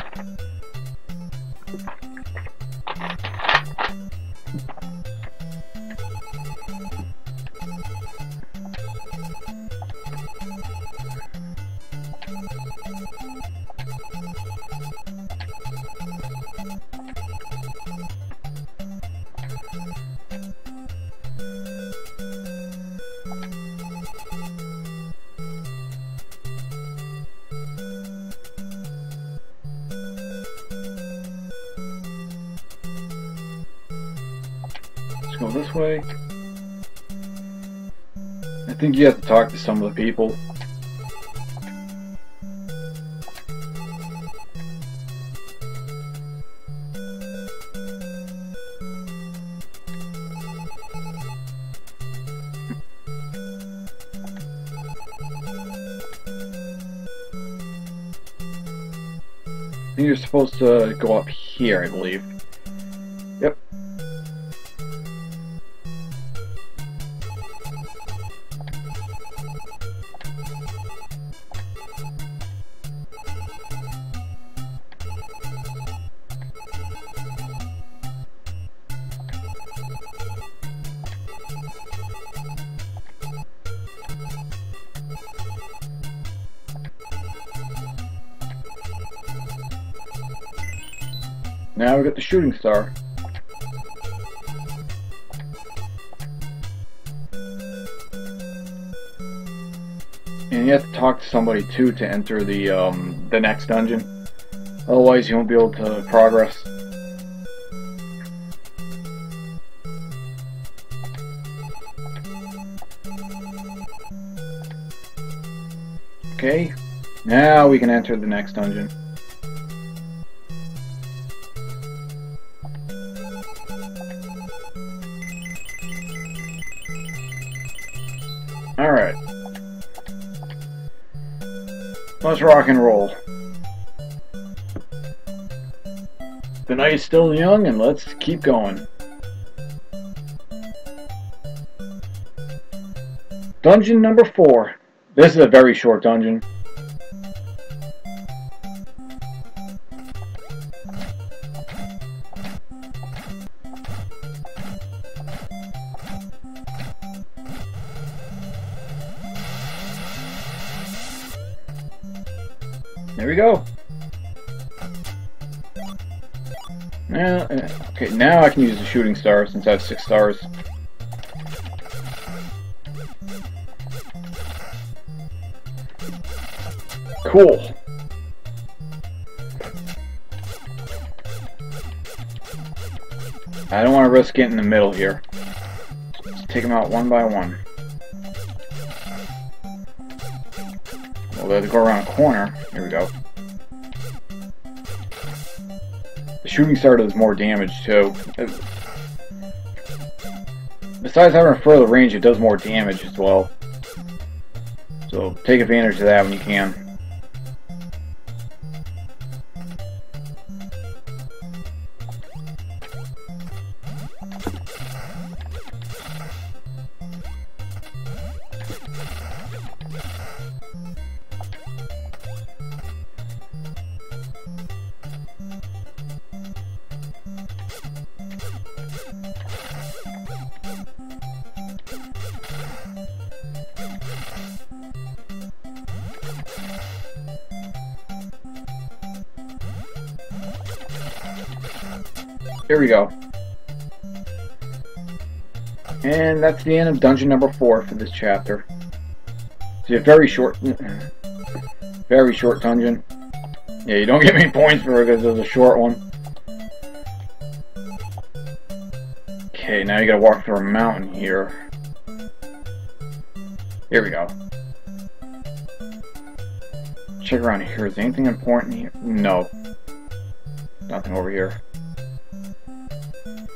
Speaker 1: Go this way. I think you have to talk to some of the people. I think you're supposed to go up here, I believe. Yep. Now we got the shooting star. And you have to talk to somebody too to enter the next dungeon. Otherwise you won't be able to progress. Okay, now we can enter the next dungeon. Alright. Let's rock and roll. The night is still young and let's keep going. Dungeon number 4. This is a very short dungeon. There we go. Now, okay, now I can use the shooting star since I have 6 stars. Cool. I don't want to risk getting in the middle here. Let's take them out one by one. Well, they have to go around a corner. Here we go. The shooting star does more damage too. Besides having a further range, it does more damage as well. So take advantage of that when you can. Here we go. And that's the end of dungeon number 4 for this chapter. It's a very short dungeon. Yeah, you don't get many points for it because it was a short one. Okay, now you gotta walk through a mountain here. Here we go. Check around here. Is anything important here? No. Nothing over here.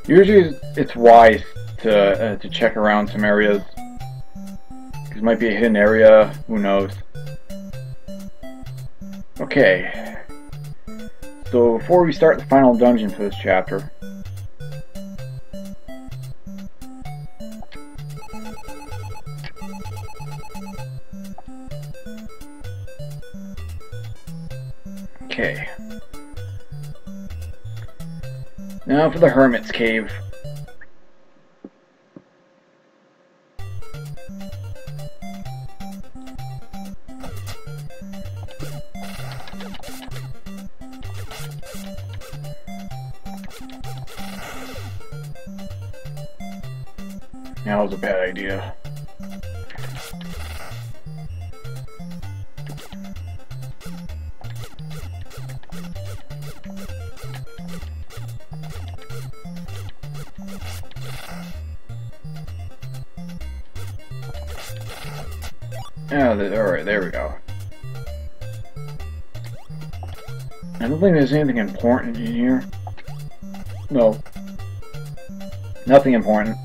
Speaker 1: Usually it's wise to check around some areas. Because it might be a hidden area. Who knows? Okay. So before we start the final dungeon for this chapter, okay. Now for the Hermit's Cave. That was a bad idea. Alright, there we go. I don't think there's anything important in here. No. Nothing important.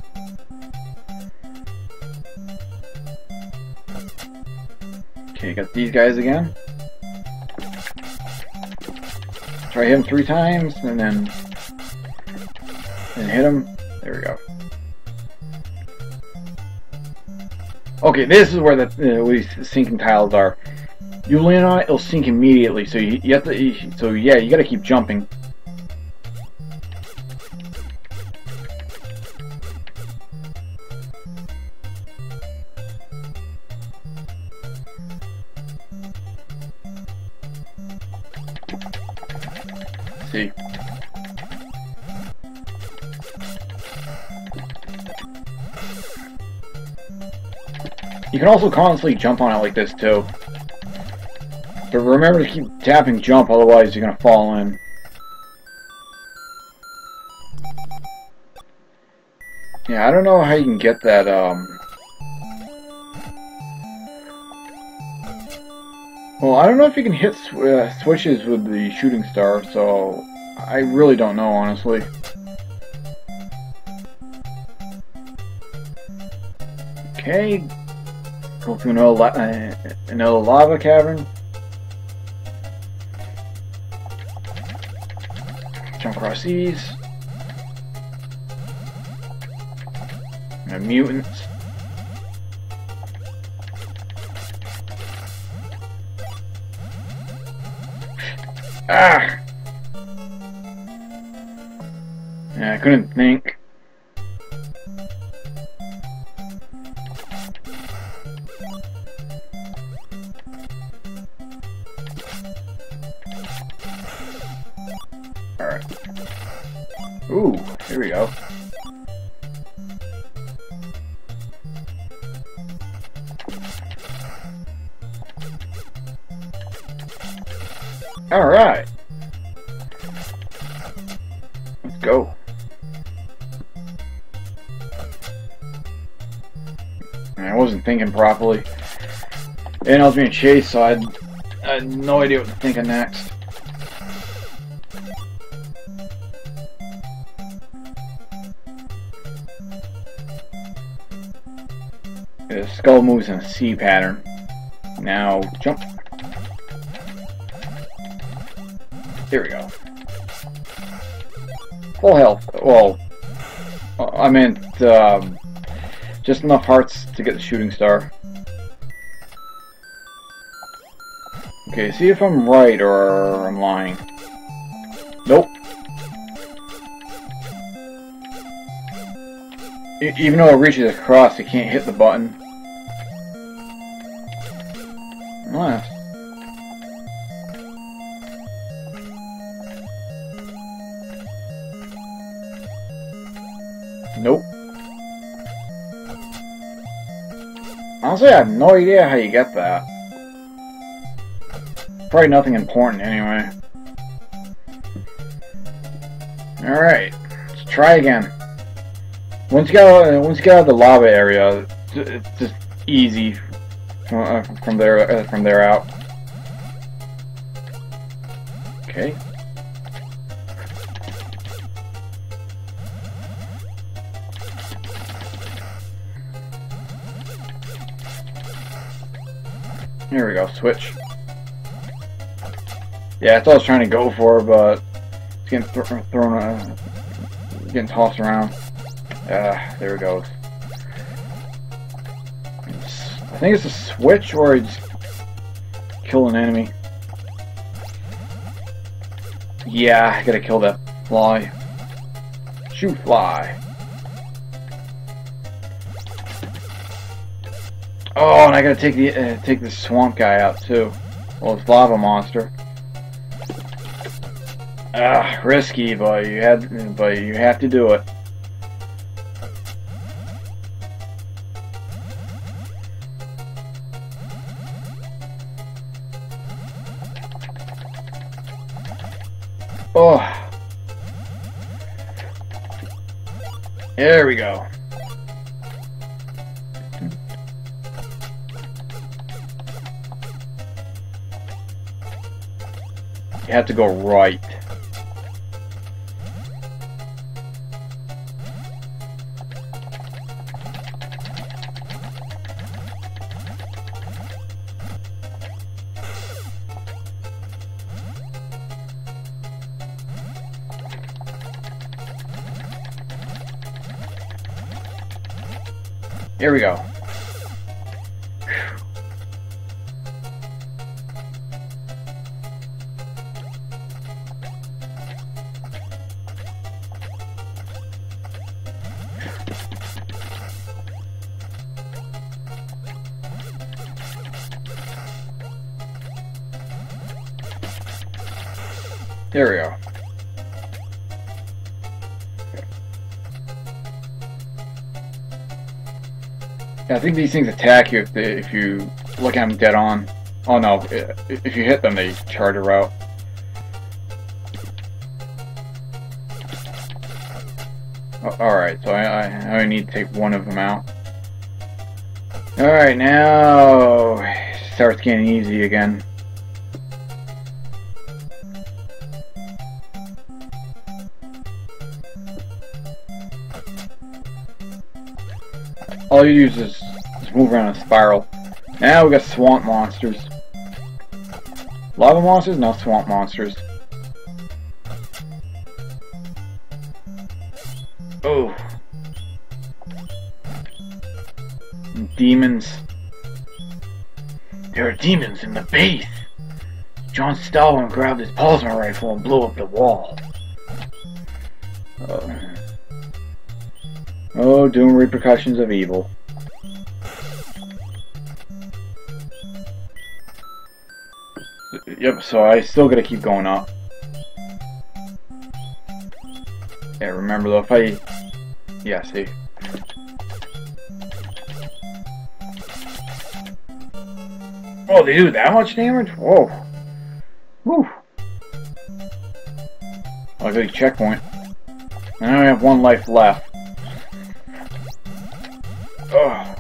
Speaker 1: Okay, got these guys again. Try him 3 times, and then hit him. There we go. Okay, this is where the sinking tiles are. You land on it, it'll sink immediately. So you have to. So yeah, you got to keep jumping. See. You can also constantly jump on it like this too. But remember to keep tapping jump, otherwise you're gonna fall in. Yeah, I don't know how you can get that, well, I don't know if you can hit switches with the shooting star, so I really don't know, honestly. Okay, go through another lava cavern. Jump across these. And mutants. Ah! Yeah, I couldn't think. Alright. Ooh, here we go. Alright. Let's go. I wasn't thinking properly. And I was being chased, so I had no idea what to think of next. The skull moves in a C pattern. Now, jump. Here we go. Full health. Well, I meant just enough hearts to get the shooting star. Okay, see if I'm right or I'm lying. Nope. Even though it reaches across, it can't hit the button. Unless. Nope. Honestly, I have no idea how you get that. Probably nothing important anyway. Alright, let's try again. once you get out of the lava area, it's just easy from there out. Okay. Here we go, switch. Yeah, that's what I was trying to go for, but it's getting thrown, getting tossed around. There it goes. I think it's a switch, or I just kill an enemy. Yeah, I gotta kill that fly. Shoot fly. Oh, and I gotta take this swamp guy out too. Well, it's lava monster. Risky, but you have to do it. Oh, there we go. You have to go right. Here we go. There we go. I think these things attack you if you look at them dead on. Oh no, if you hit them, they charge a route. Alright, so I only need to take one of them out. Alright, now it starts getting easy again. All you do is just move around in a spiral. Now we got swamp monsters. Lava monsters? No, swamp monsters. Oh. Demons. There are demons in the base. John Stalin grabbed his plasma rifle and blew up the wall. Oh, doom repercussions of evil. Yep, so I still gotta keep going up. Yeah, remember though, if I... Yeah, see. Oh, they do that much damage? Whoa. Whew. Oh, I got a checkpoint. I only have one life left. Oh.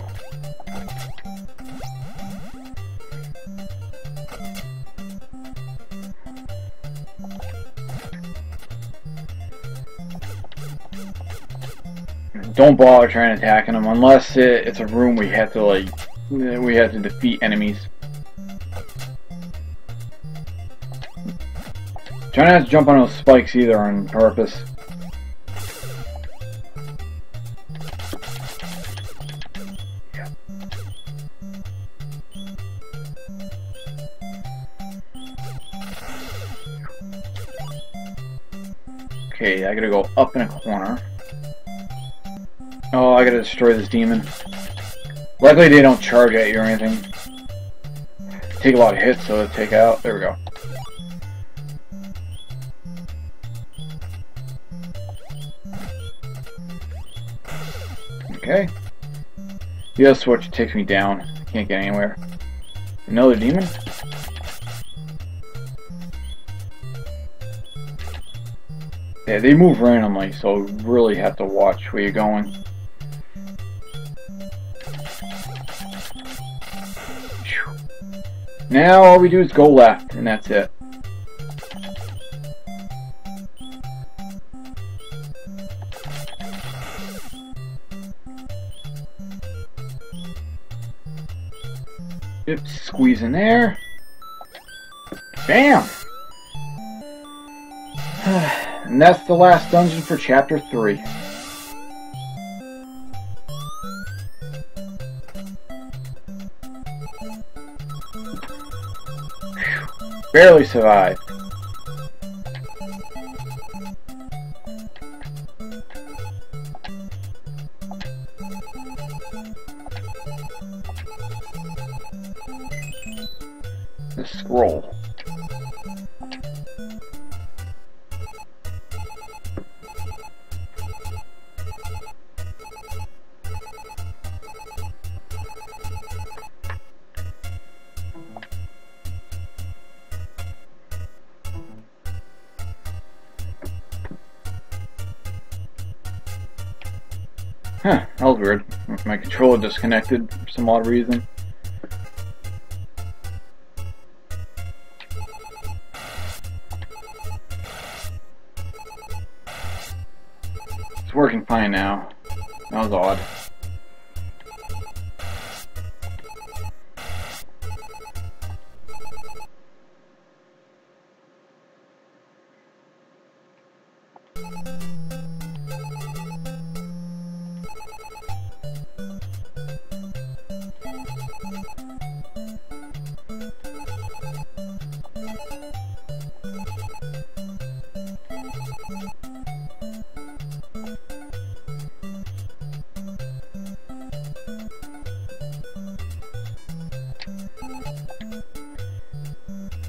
Speaker 1: Don't bother trying to attacking them unless it's a room we have to defeat enemies. Try not to jump on those spikes either on purpose. Okay, I gotta go up in a corner. Oh, I gotta destroy this demon. Luckily they don't charge at you or anything. Take a lot of hits so to take out. There we go. Okay. The other switch takes me down. I can't get anywhere. Another demon? Yeah, they move randomly, so really have to watch where you're going. Now all we do is go left, and that's it. Yep, squeeze in there. Bam! And that's the last dungeon for Chapter 3. Barely survived. The scroll. Huh, that was weird. My controller disconnected for some odd reason. It's working fine now. That was odd.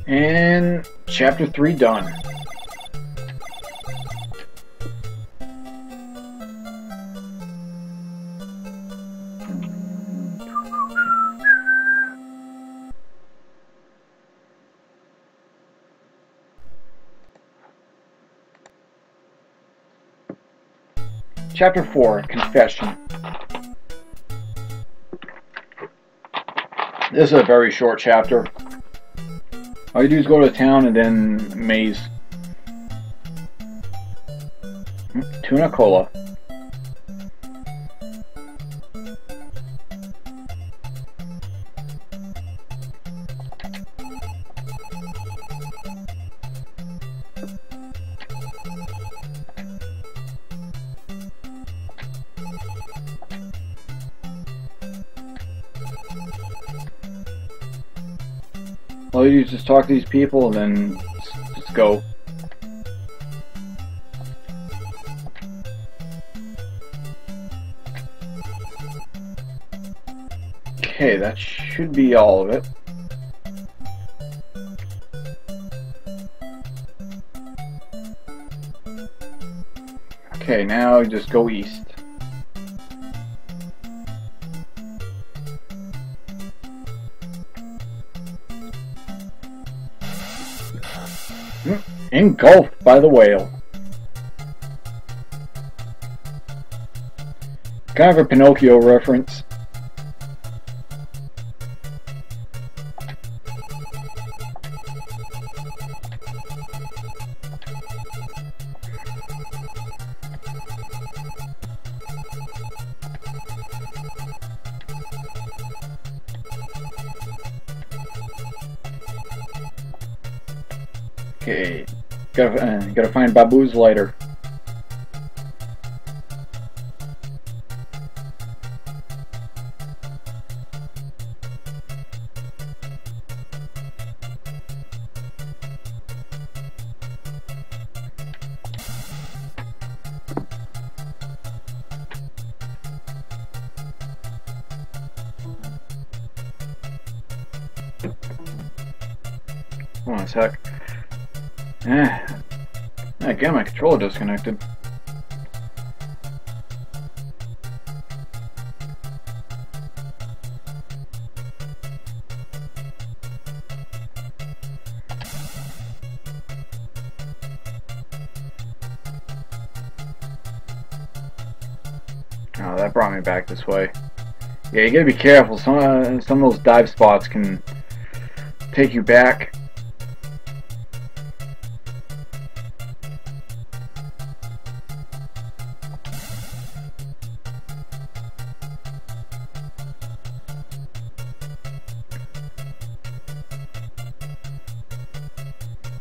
Speaker 1: And Chapter 3 done. Chapter 4, Confession. This is a very short chapter. All you do is go to town and then maze. Tuna cola. All you do is just talk to these people and then just go. Okay, that should be all of it. Okay, now just go east. Engulfed by the whale. Kind of a Pinocchio reference. Okay, gotta find Babu's lighter. Hold on a sec. Again, my controller disconnected. Oh, that brought me back this way. Yeah, you gotta be careful. Some of those dive spots can take you back.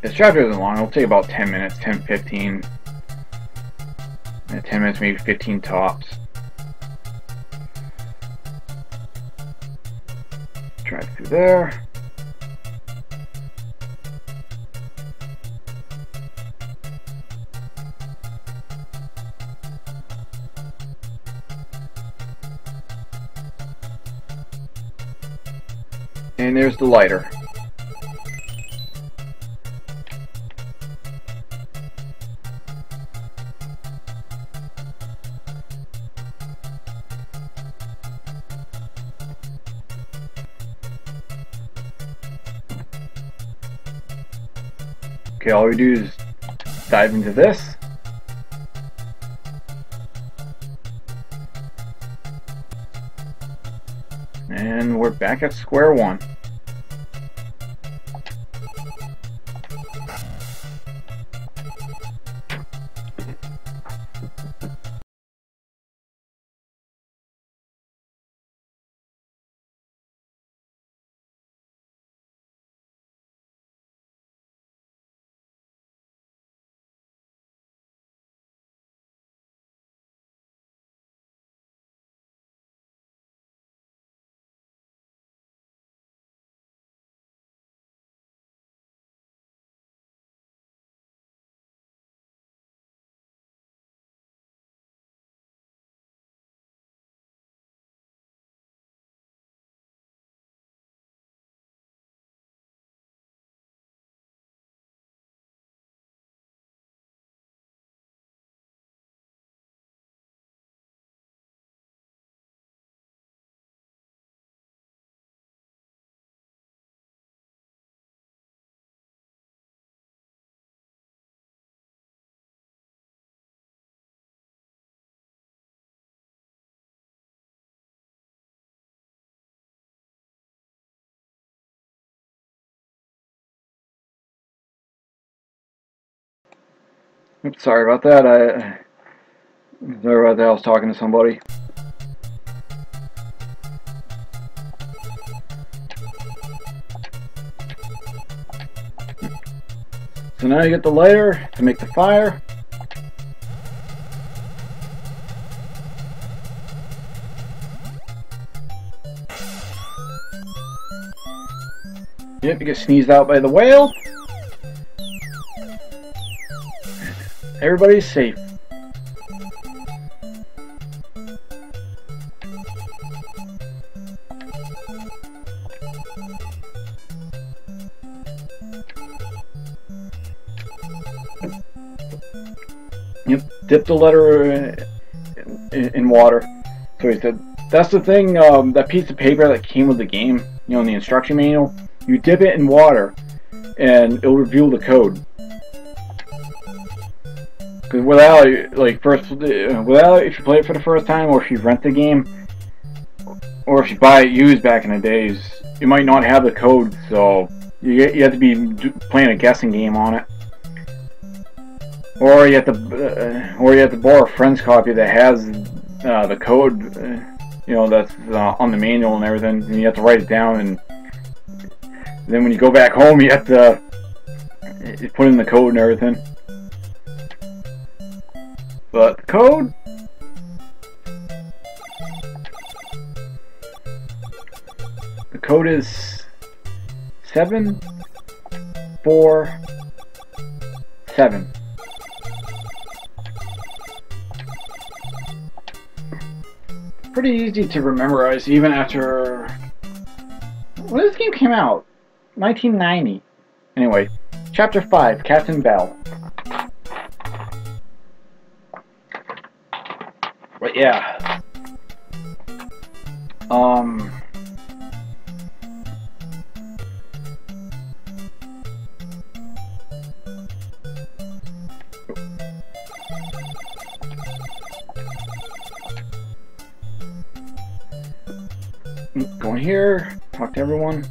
Speaker 1: This chapter isn't long, it'll take about 10 minutes, 10, 15. 10 minutes, maybe 15 tops. Drive through there. And there's the lighter. Okay, all we do is dive into this. And we're back at square one. Oops, sorry about that. I was talking to somebody. So now you get the lighter to make the fire. Yep, you get sneezed out by the whale. Everybody's safe. Yep, dip the letter in water. So he said, that's the thing, that piece of paper that came with the game, you know, in the instruction manual, you dip it in water and it'll reveal the code. Because without, like, if you play it for the first time, or if you rent the game, or if you buy it used back in the days, you might not have the code, so you have to be playing a guessing game on it. Or you have to borrow a friend's copy that has the code, you know, that's on the manual and everything, and you have to write it down, and then when you go back home, you have to put in the code and everything. But the code is 747. Pretty easy to memorize, even after when this game came out, 1990. Anyway, Chapter 5, Captain Bell. But yeah, go in here, talk to everyone.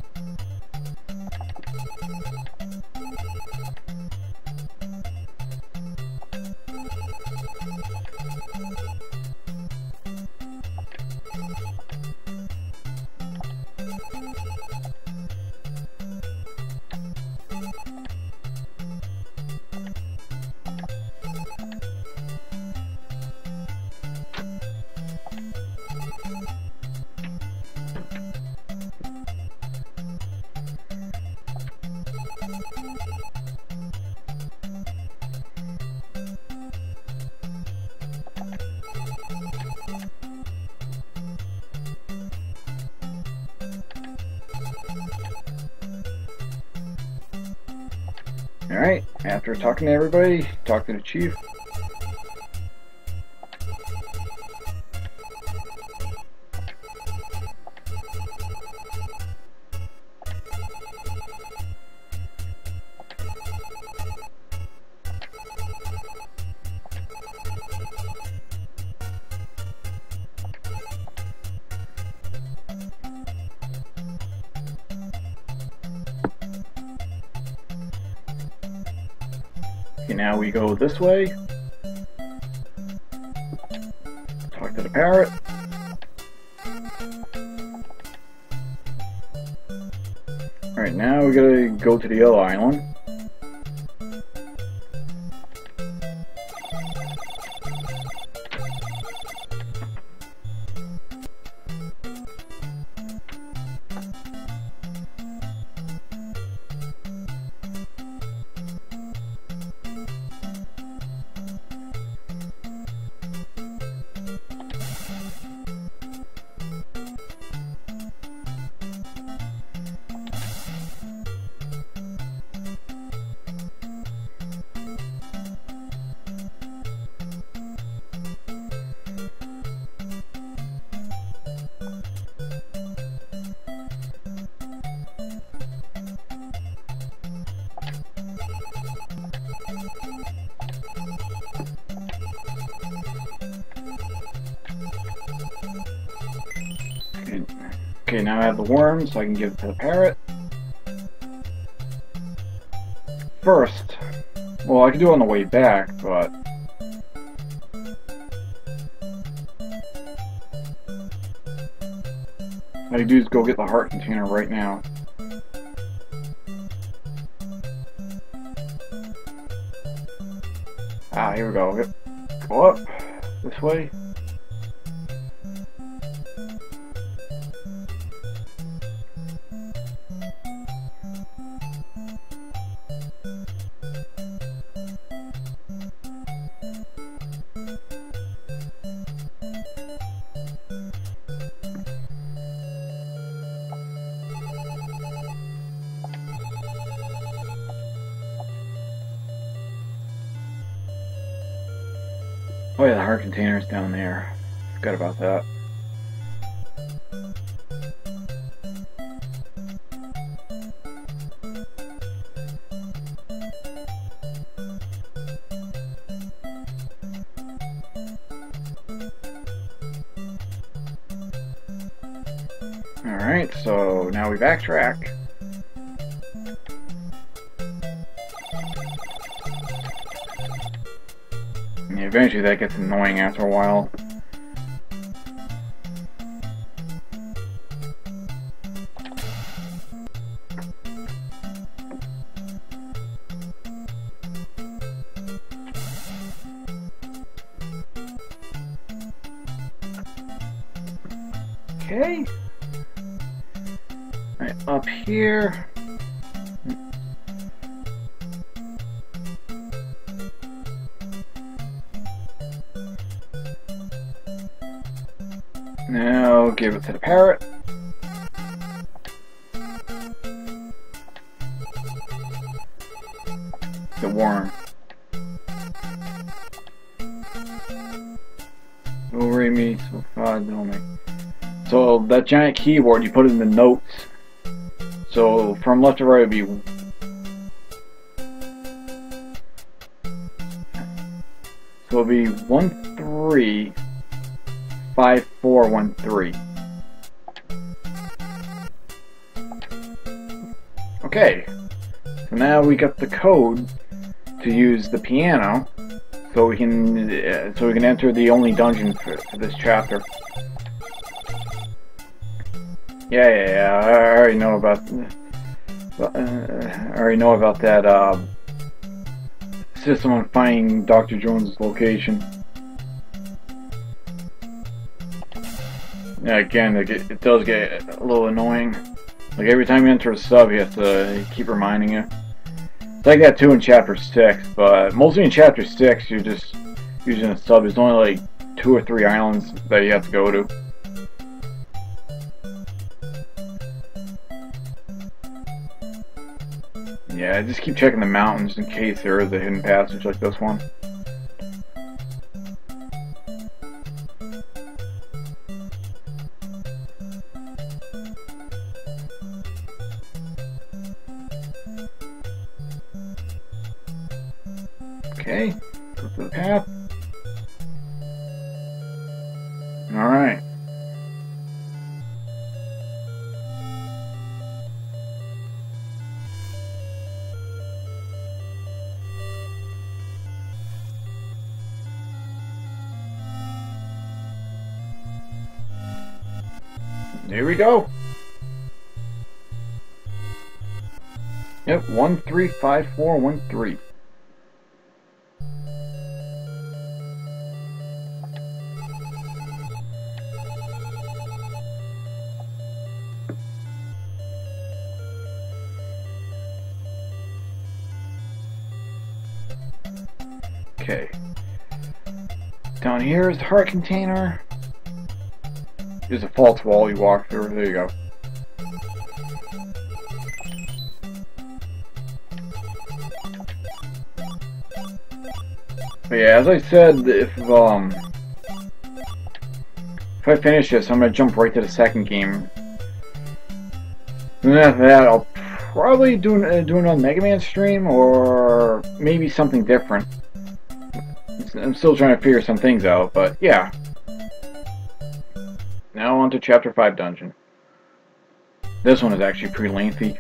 Speaker 1: Alright, after talking to everybody, talk to the chief. Okay, now we go this way. Talk to the parrot. Alright, now we gotta go to the yellow island. Okay, now I have the worm, so I can give it to the parrot. First, well, I can do it on the way back, but all I do is go get the heart container right now. Ah, here we go. Go up this way. Oh yeah, the heart container's down there. Forgot about that. Alright, so now we backtrack. Eventually that gets annoying after a while. Okay. Right, up here. Now give it to the parrot. The worm. Don't read me so far, don't make. So that giant keyboard, you put it in the notes. So from left to right would be. So it'll be 135413. Okay, so now we got the code to use the piano, so we can enter the only dungeon for this chapter. Yeah. I already know about. I already know about that system on finding Dr. Jones' location. Yeah, again, it does get a little annoying. Like every time you enter a sub, you have to keep reminding you. It's like that too in Chapter 6, but mostly in Chapter 6, you're just using a sub. There's only like 2 or 3 islands that you have to go to. Yeah, just keep checking the mountains in case there is a hidden passage like this one. Okay, go through the path. Alright. Here we go. Yep, 135413. Okay. Down here is the heart container. There's a false wall you walk through. There you go. But yeah, as I said, if I finish this, I'm gonna jump right to the second game. And then after that, I'll probably do another Mega Man stream, or maybe something different. I'm still trying to figure some things out, but yeah. Now on to Chapter 5 dungeon. This one is actually pretty lengthy.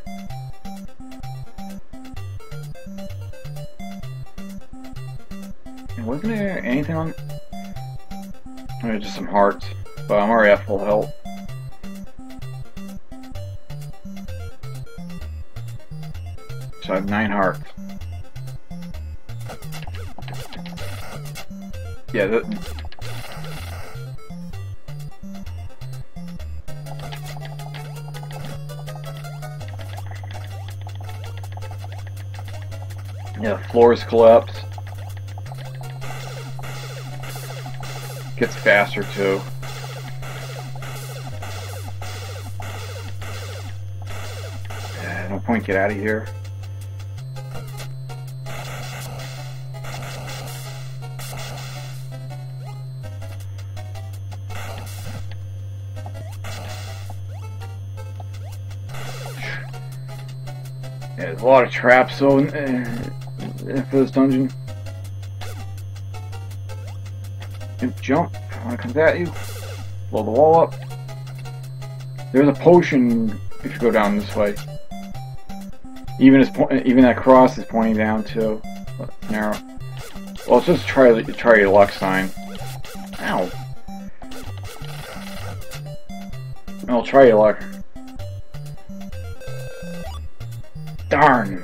Speaker 1: And wasn't there anything on... Oh, just some hearts, but I'm already at full health. So I have 9 hearts. Yeah, yeah, floors collapse. Gets faster too. No point, get out of here. Yeah, there's a lot of traps though for this dungeon. Jump when it comes at you. Blow the wall up. There's a potion if you go down this way. Even that cross is pointing down too. Narrow. Well, let's just try your luck sign. Ow. I'll try your luck. Darn.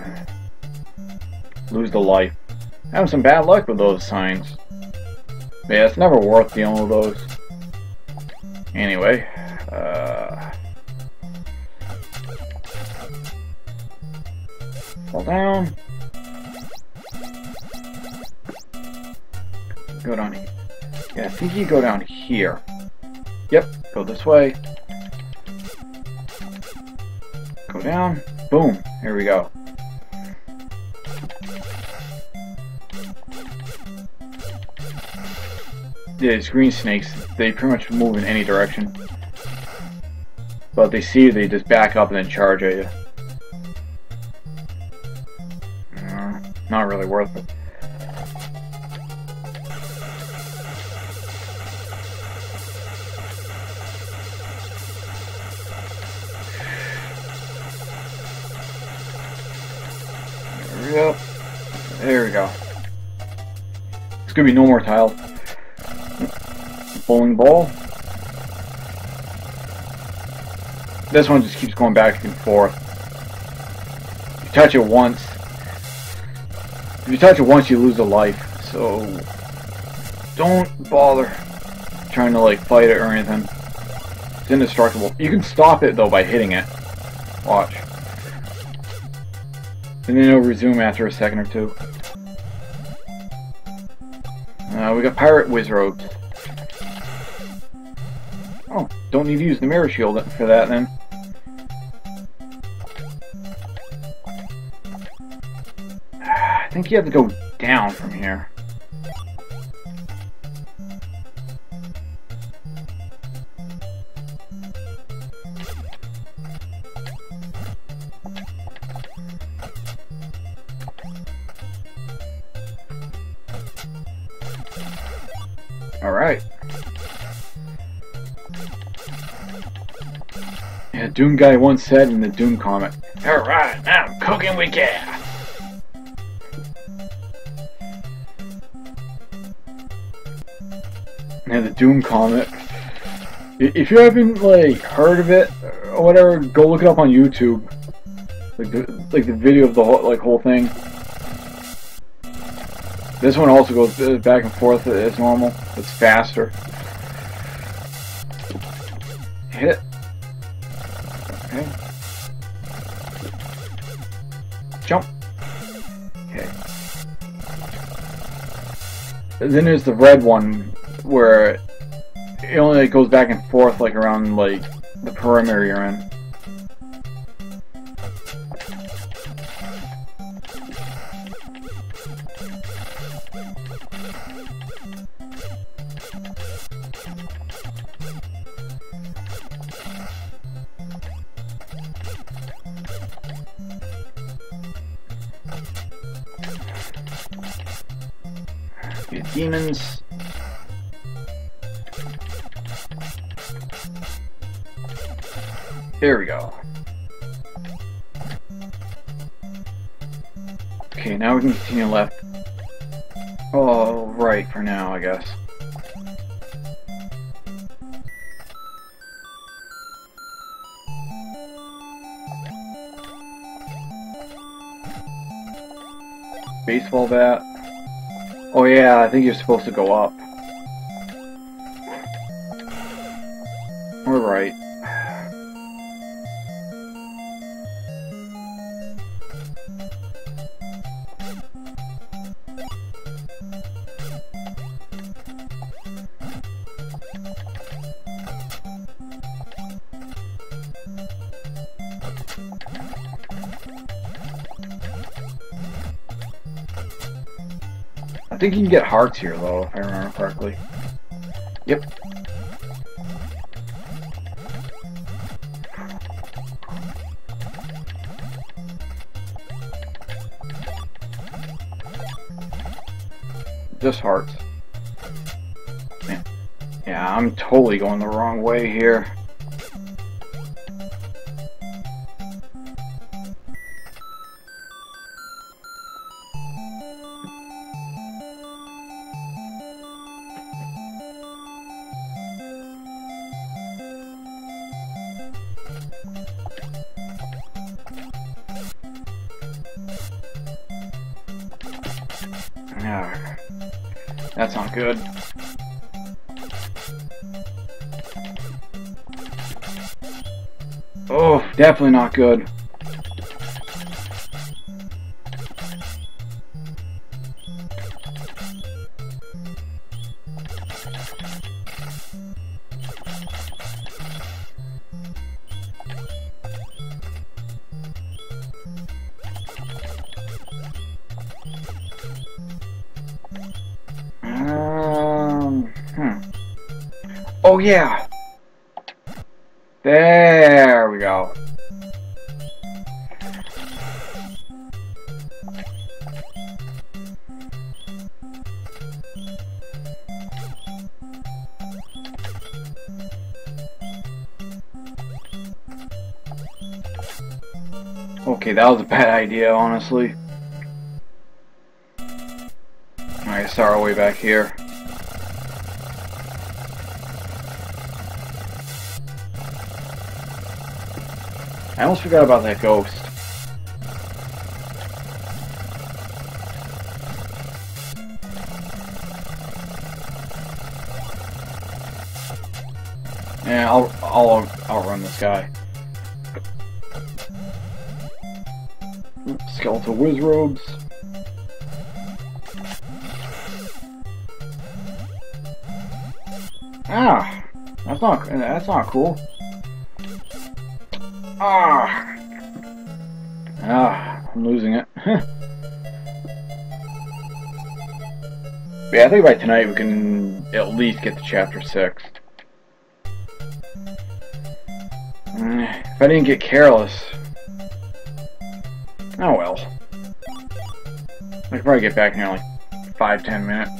Speaker 1: Lose the life. Having some bad luck with those signs. But yeah, it's never worth dealing with those. Anyway, fall down. Go down here. Yeah, I think you go down here. Yep, go this way. Go down. Boom. Here we go. Yeah, these green snakes, they pretty much move in any direction. But they see you, they just back up and then charge at you. Not really worth it. There we go. There we go. There's gonna be no more tile. Bowling ball. This one just keeps going back and forth. You touch it once. If you touch it once, you lose a life. So don't bother trying to like fight it or anything. It's indestructible. You can stop it though by hitting it. Watch. And then it'll resume after a second or two. We got pirate whiz robes. Oh, don't need to use the mirror shield for that then. think you have to go down from here. Alright. Yeah, Doom Guy once said in the Doom comic, "Alright, now I'm cooking with gas." Yeah, the Doom comic. If you haven't, like, heard of it, or whatever, go look it up on YouTube. Like the video of the whole thing. This one also goes back and forth as normal. It's faster. Hit. Okay. Jump. Okay. And then there's the red one where it only like, goes back and forth like around like the perimeter you're in. These demons. There we go. Okay, now we can continue left. Oh, right for now, I guess. Baseball bat. Oh yeah, I think you're supposed to go up. We're right. I think you can get hearts here, though, if I remember correctly. Yep. Just hearts. Man. Yeah, I'm totally going the wrong way here. Yeah, that's not good. Oh, definitely not good. Oh yeah! There we go. Okay, that was a bad idea, honestly. Alright, start our way back here. I almost forgot about that ghost. Yeah, I'll outrun this guy. Skeletal whiz robes. Ah, that's not cool. I'm losing it. But yeah, I think by tonight we can at least get to chapter 6. If I didn't get careless... Oh well. I could probably get back in here in like 5-10 minutes.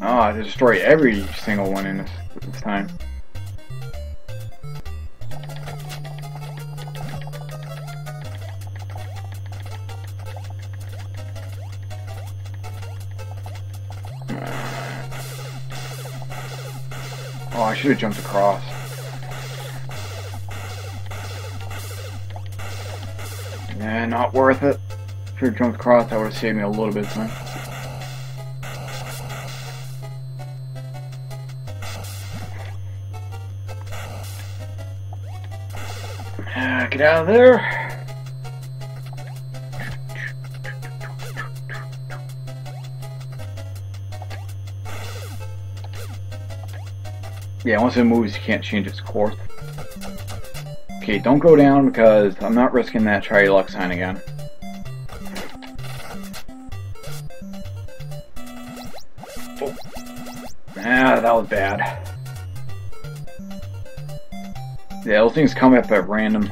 Speaker 1: Oh, I destroy every single one in this time. Oh, I should have jumped across. Nah, not worth it. Should have jumped across, that would have saved me a little bit of time. Get out of there. Yeah, once it moves, you can't change its course. Okay, don't go down because I'm not risking that try your luck sign again. Oh. Ah, that was bad. Yeah, those things come up at random.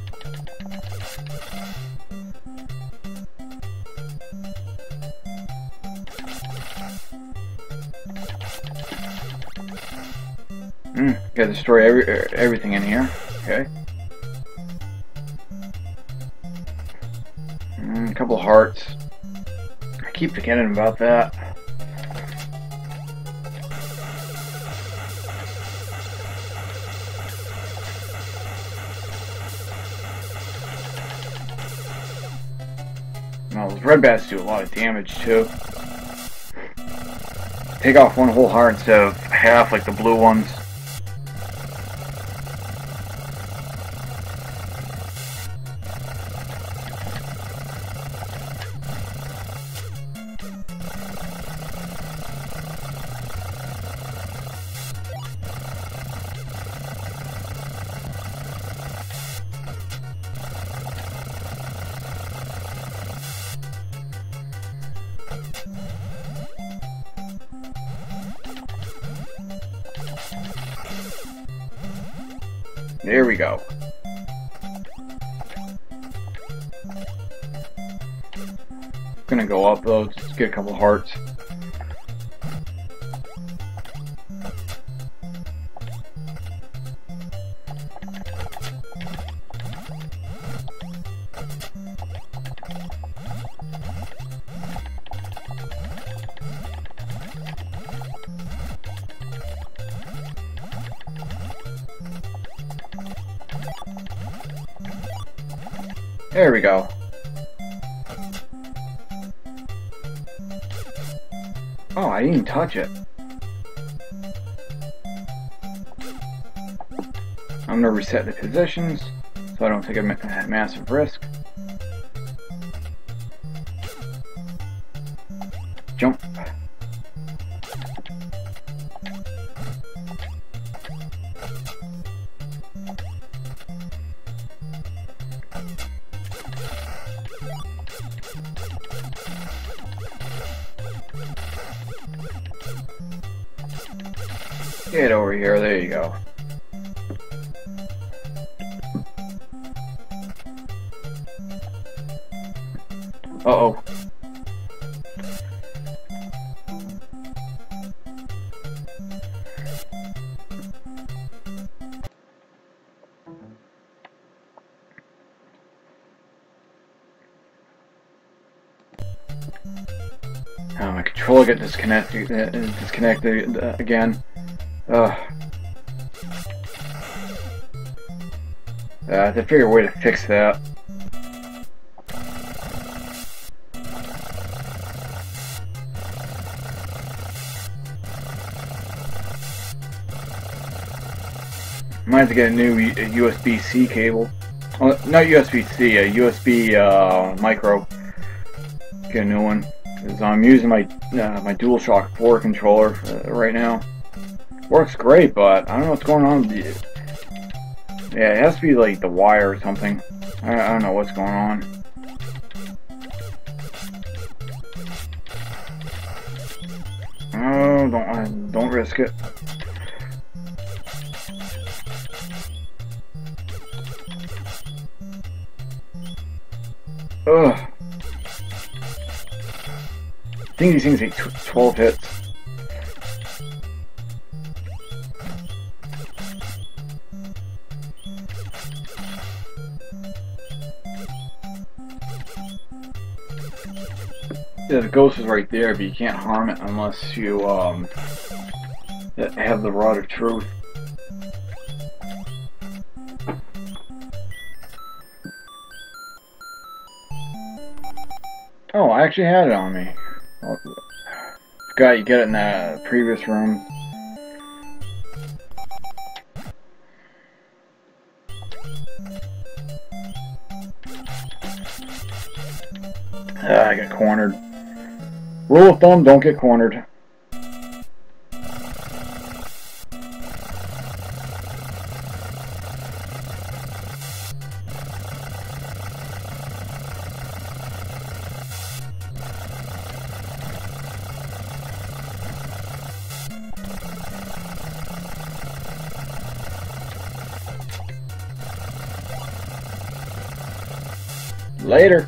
Speaker 1: Gotta destroy everything in here. Okay. A couple hearts. I keep forgetting about that. Well, those red bats do a lot of damage too. Take off one whole heart instead of half like the blue ones. There we go. Gonna go up though, just get a couple hearts. There we go. Oh, I didn't even touch it. I'm gonna reset the positions so I don't take a massive risk. Jump. Get over here, there you go. Uh-oh. Oh, my controller got disconnected again. I have to figure a way to fix that. Might have to get a new USB-C cable. Well, not USB-C, a USB micro. Get a new one. because I'm using my my DualShock 4 controller right now. Works great, but I don't know what's going on with it. Yeah, it has to be like the wire or something. I don't know what's going on. Oh, don't risk it. Ugh. I think these things take 12 hits. Yeah, the ghost is right there, but you can't harm it unless you have the rod of truth. Oh, I actually had it on me. Forgot you get it in the previous room. I got cornered. Rule of thumb, don't get cornered. Later.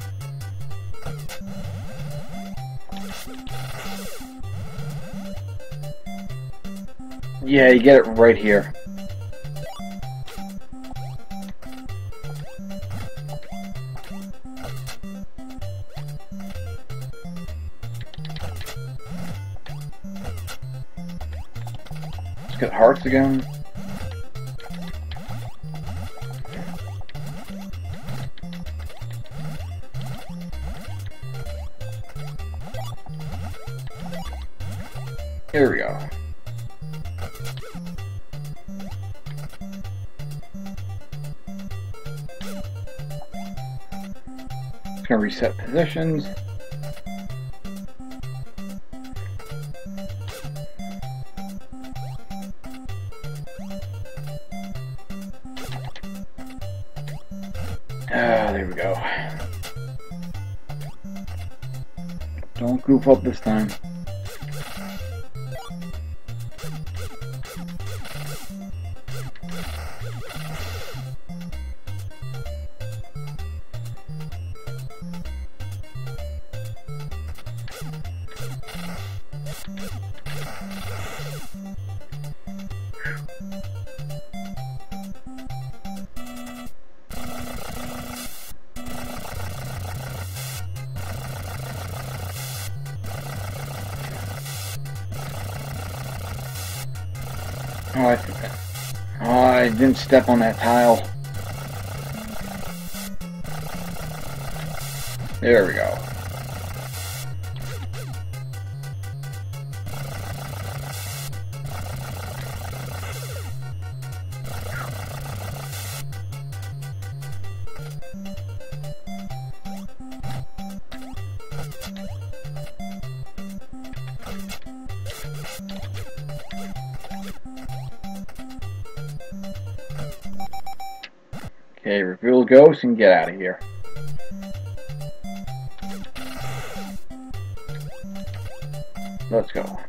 Speaker 1: Yeah, you get it right here. Let's get hearts again. Here we go. It's gonna reset positions. Ah, there we go. Don't goof up this time. Oh, I didn't step on that tile. There we go. Okay, reveal ghost and get out of here. Let's go.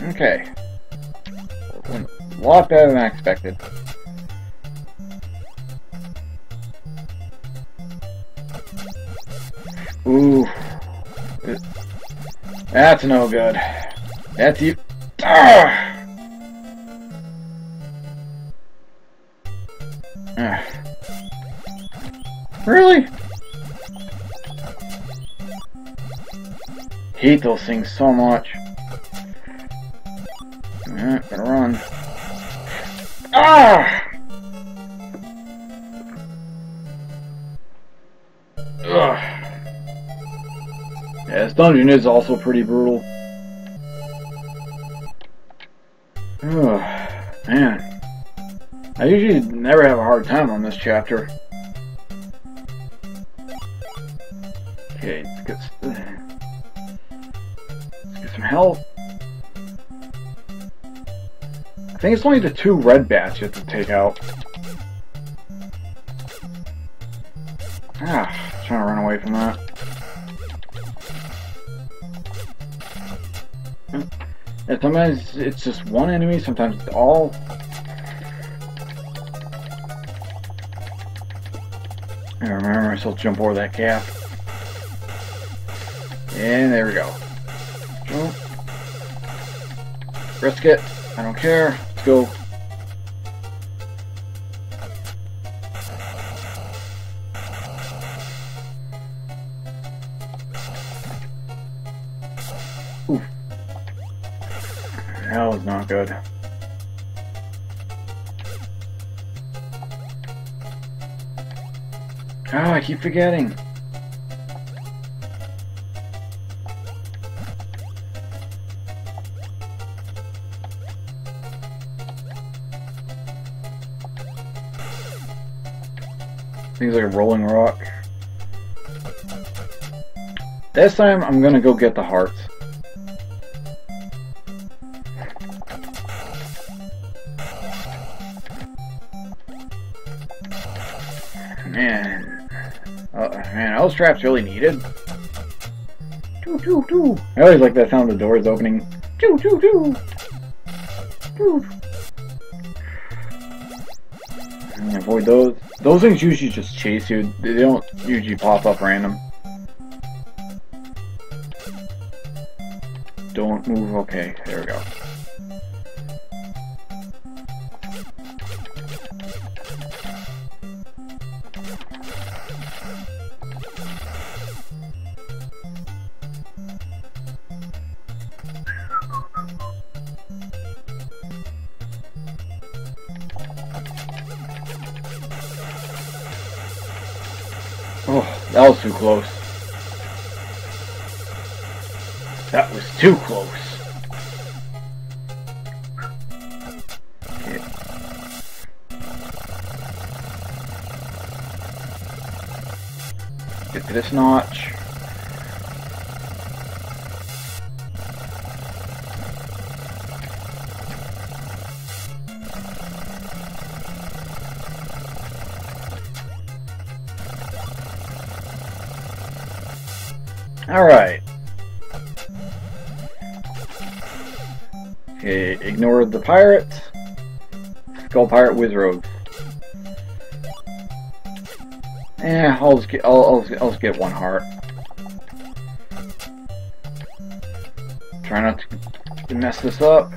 Speaker 1: Okay. A lot better than I expected. Ooh. That's no good. That's you. Ah! Ah. Really? Hate those things so much. Gotta run. Ah! Ugh. Yeah, this dungeon is also pretty brutal. Oh, man. I I usually never have a hard time on this chapter. Okay, let's get some health. I think it's only the 2 red bats you have to take out. Trying to run away from that. And sometimes it's just one enemy, sometimes it's all. I remember I still jump over that gap. And there we go. Jump. Risk it. I don't care. Let's go. Oof. That was not good. I keep forgetting. Things like a rolling rock. This time I'm gonna go get the hearts. Man, are those traps really needed? Choo choo choo. I always like that sound of the doors opening. Choo choo choo. Choo. Avoid those. Those things usually just chase you. They don't usually pop up random. Don't move. Okay, there we go. Oh, that was too close. That was too close. Okay. Get to this notch. Alright. Okay, ignore the pirate. Skull pirate wizard. I'll just get one heart. Try not to mess this up.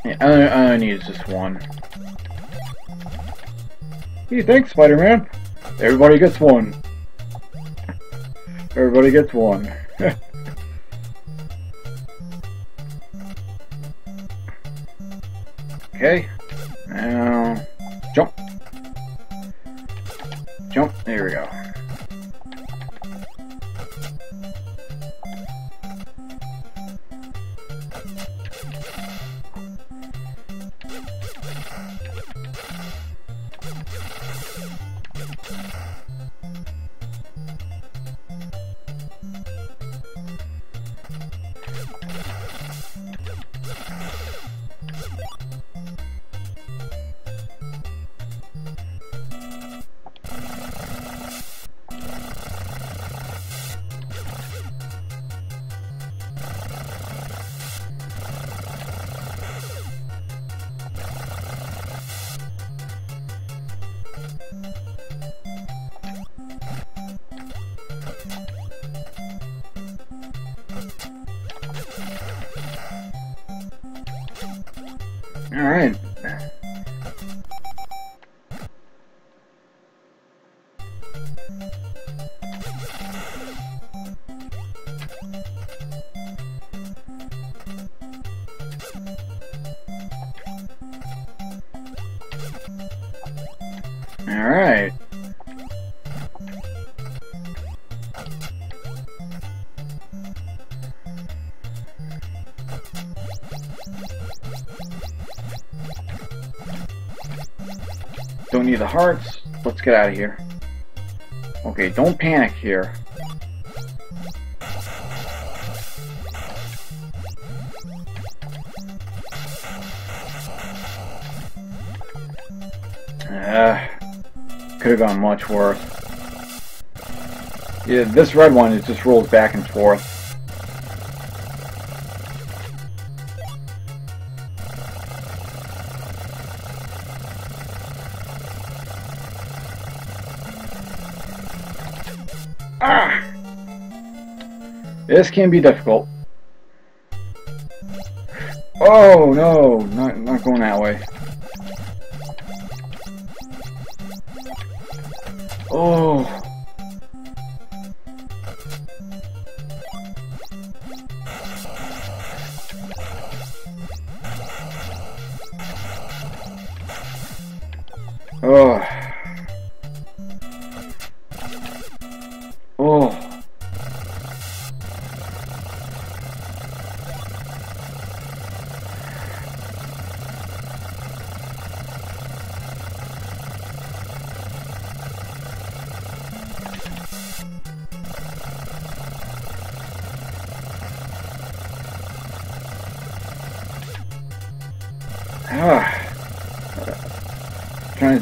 Speaker 1: Yeah, I need just one. Hey, thanks, Spider-Man. Everybody gets one. Everybody gets one. Okay. Now, jump. Jump. There we go. All right. All right. Don't need the hearts. Let's get out of here. Okay, don't panic here. Could have gone much worse. Yeah, this red one, it just rolls back and forth. Ah! This can be difficult. Oh no, not going that way. Oh. Oh. Oh.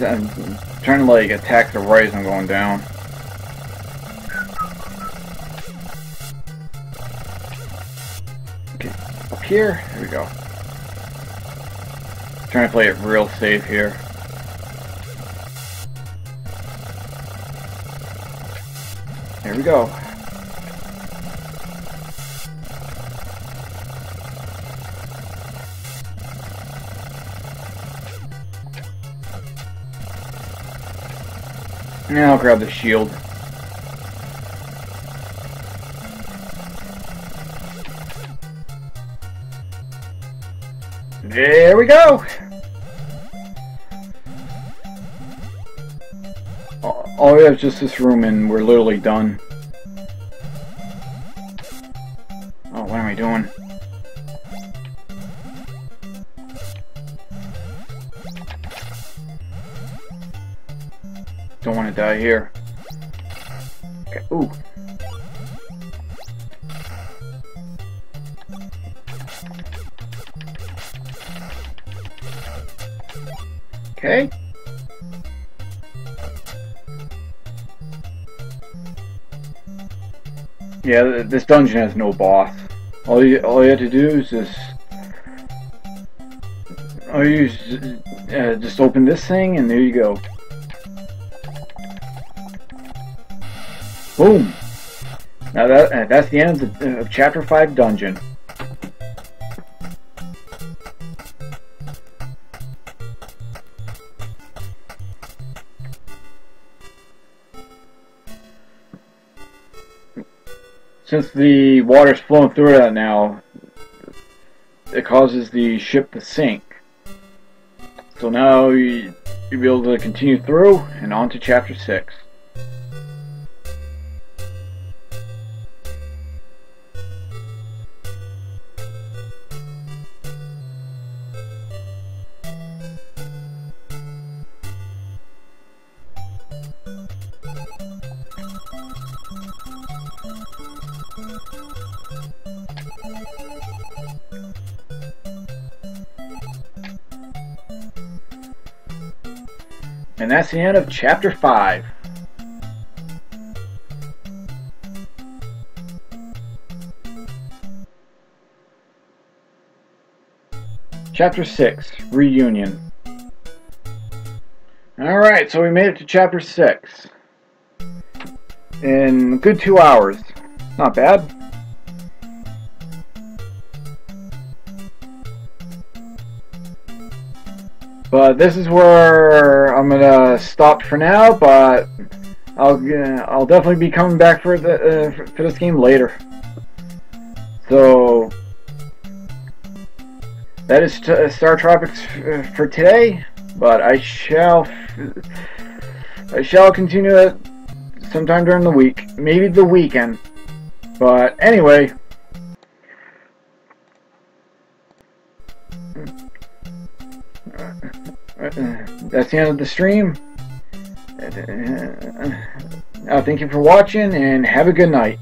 Speaker 1: I'm trying to like attack the right as I'm going down. Okay, up here. There we go. Trying to play it real safe here. There we go. Now I'll grab the shield. There we go! All we have is just this room and we're literally done. Oh, what am I doing? Don't want to die here. Okay, ooh. Okay. Yeah, this dungeon has no boss. All you have to do is just open this thing and there you go. Boom! Now that's the end of Chapter 5 dungeon. Since the water's flowing through that now, it causes the ship to sink. So now you'll be able to continue through and on to Chapter 6. And that's the end of Chapter 5. Chapter 6, Reunion. Alright, so we made it to Chapter 6. In a good 2 hours. Not bad. But this is where I'm gonna stop for now. But I'll definitely be coming back for this game later. So that is StarTropics for today. But I shall continue it sometime during the week, maybe the weekend. But anyway. that's the end of the stream. Thank you for watching, and have a good night.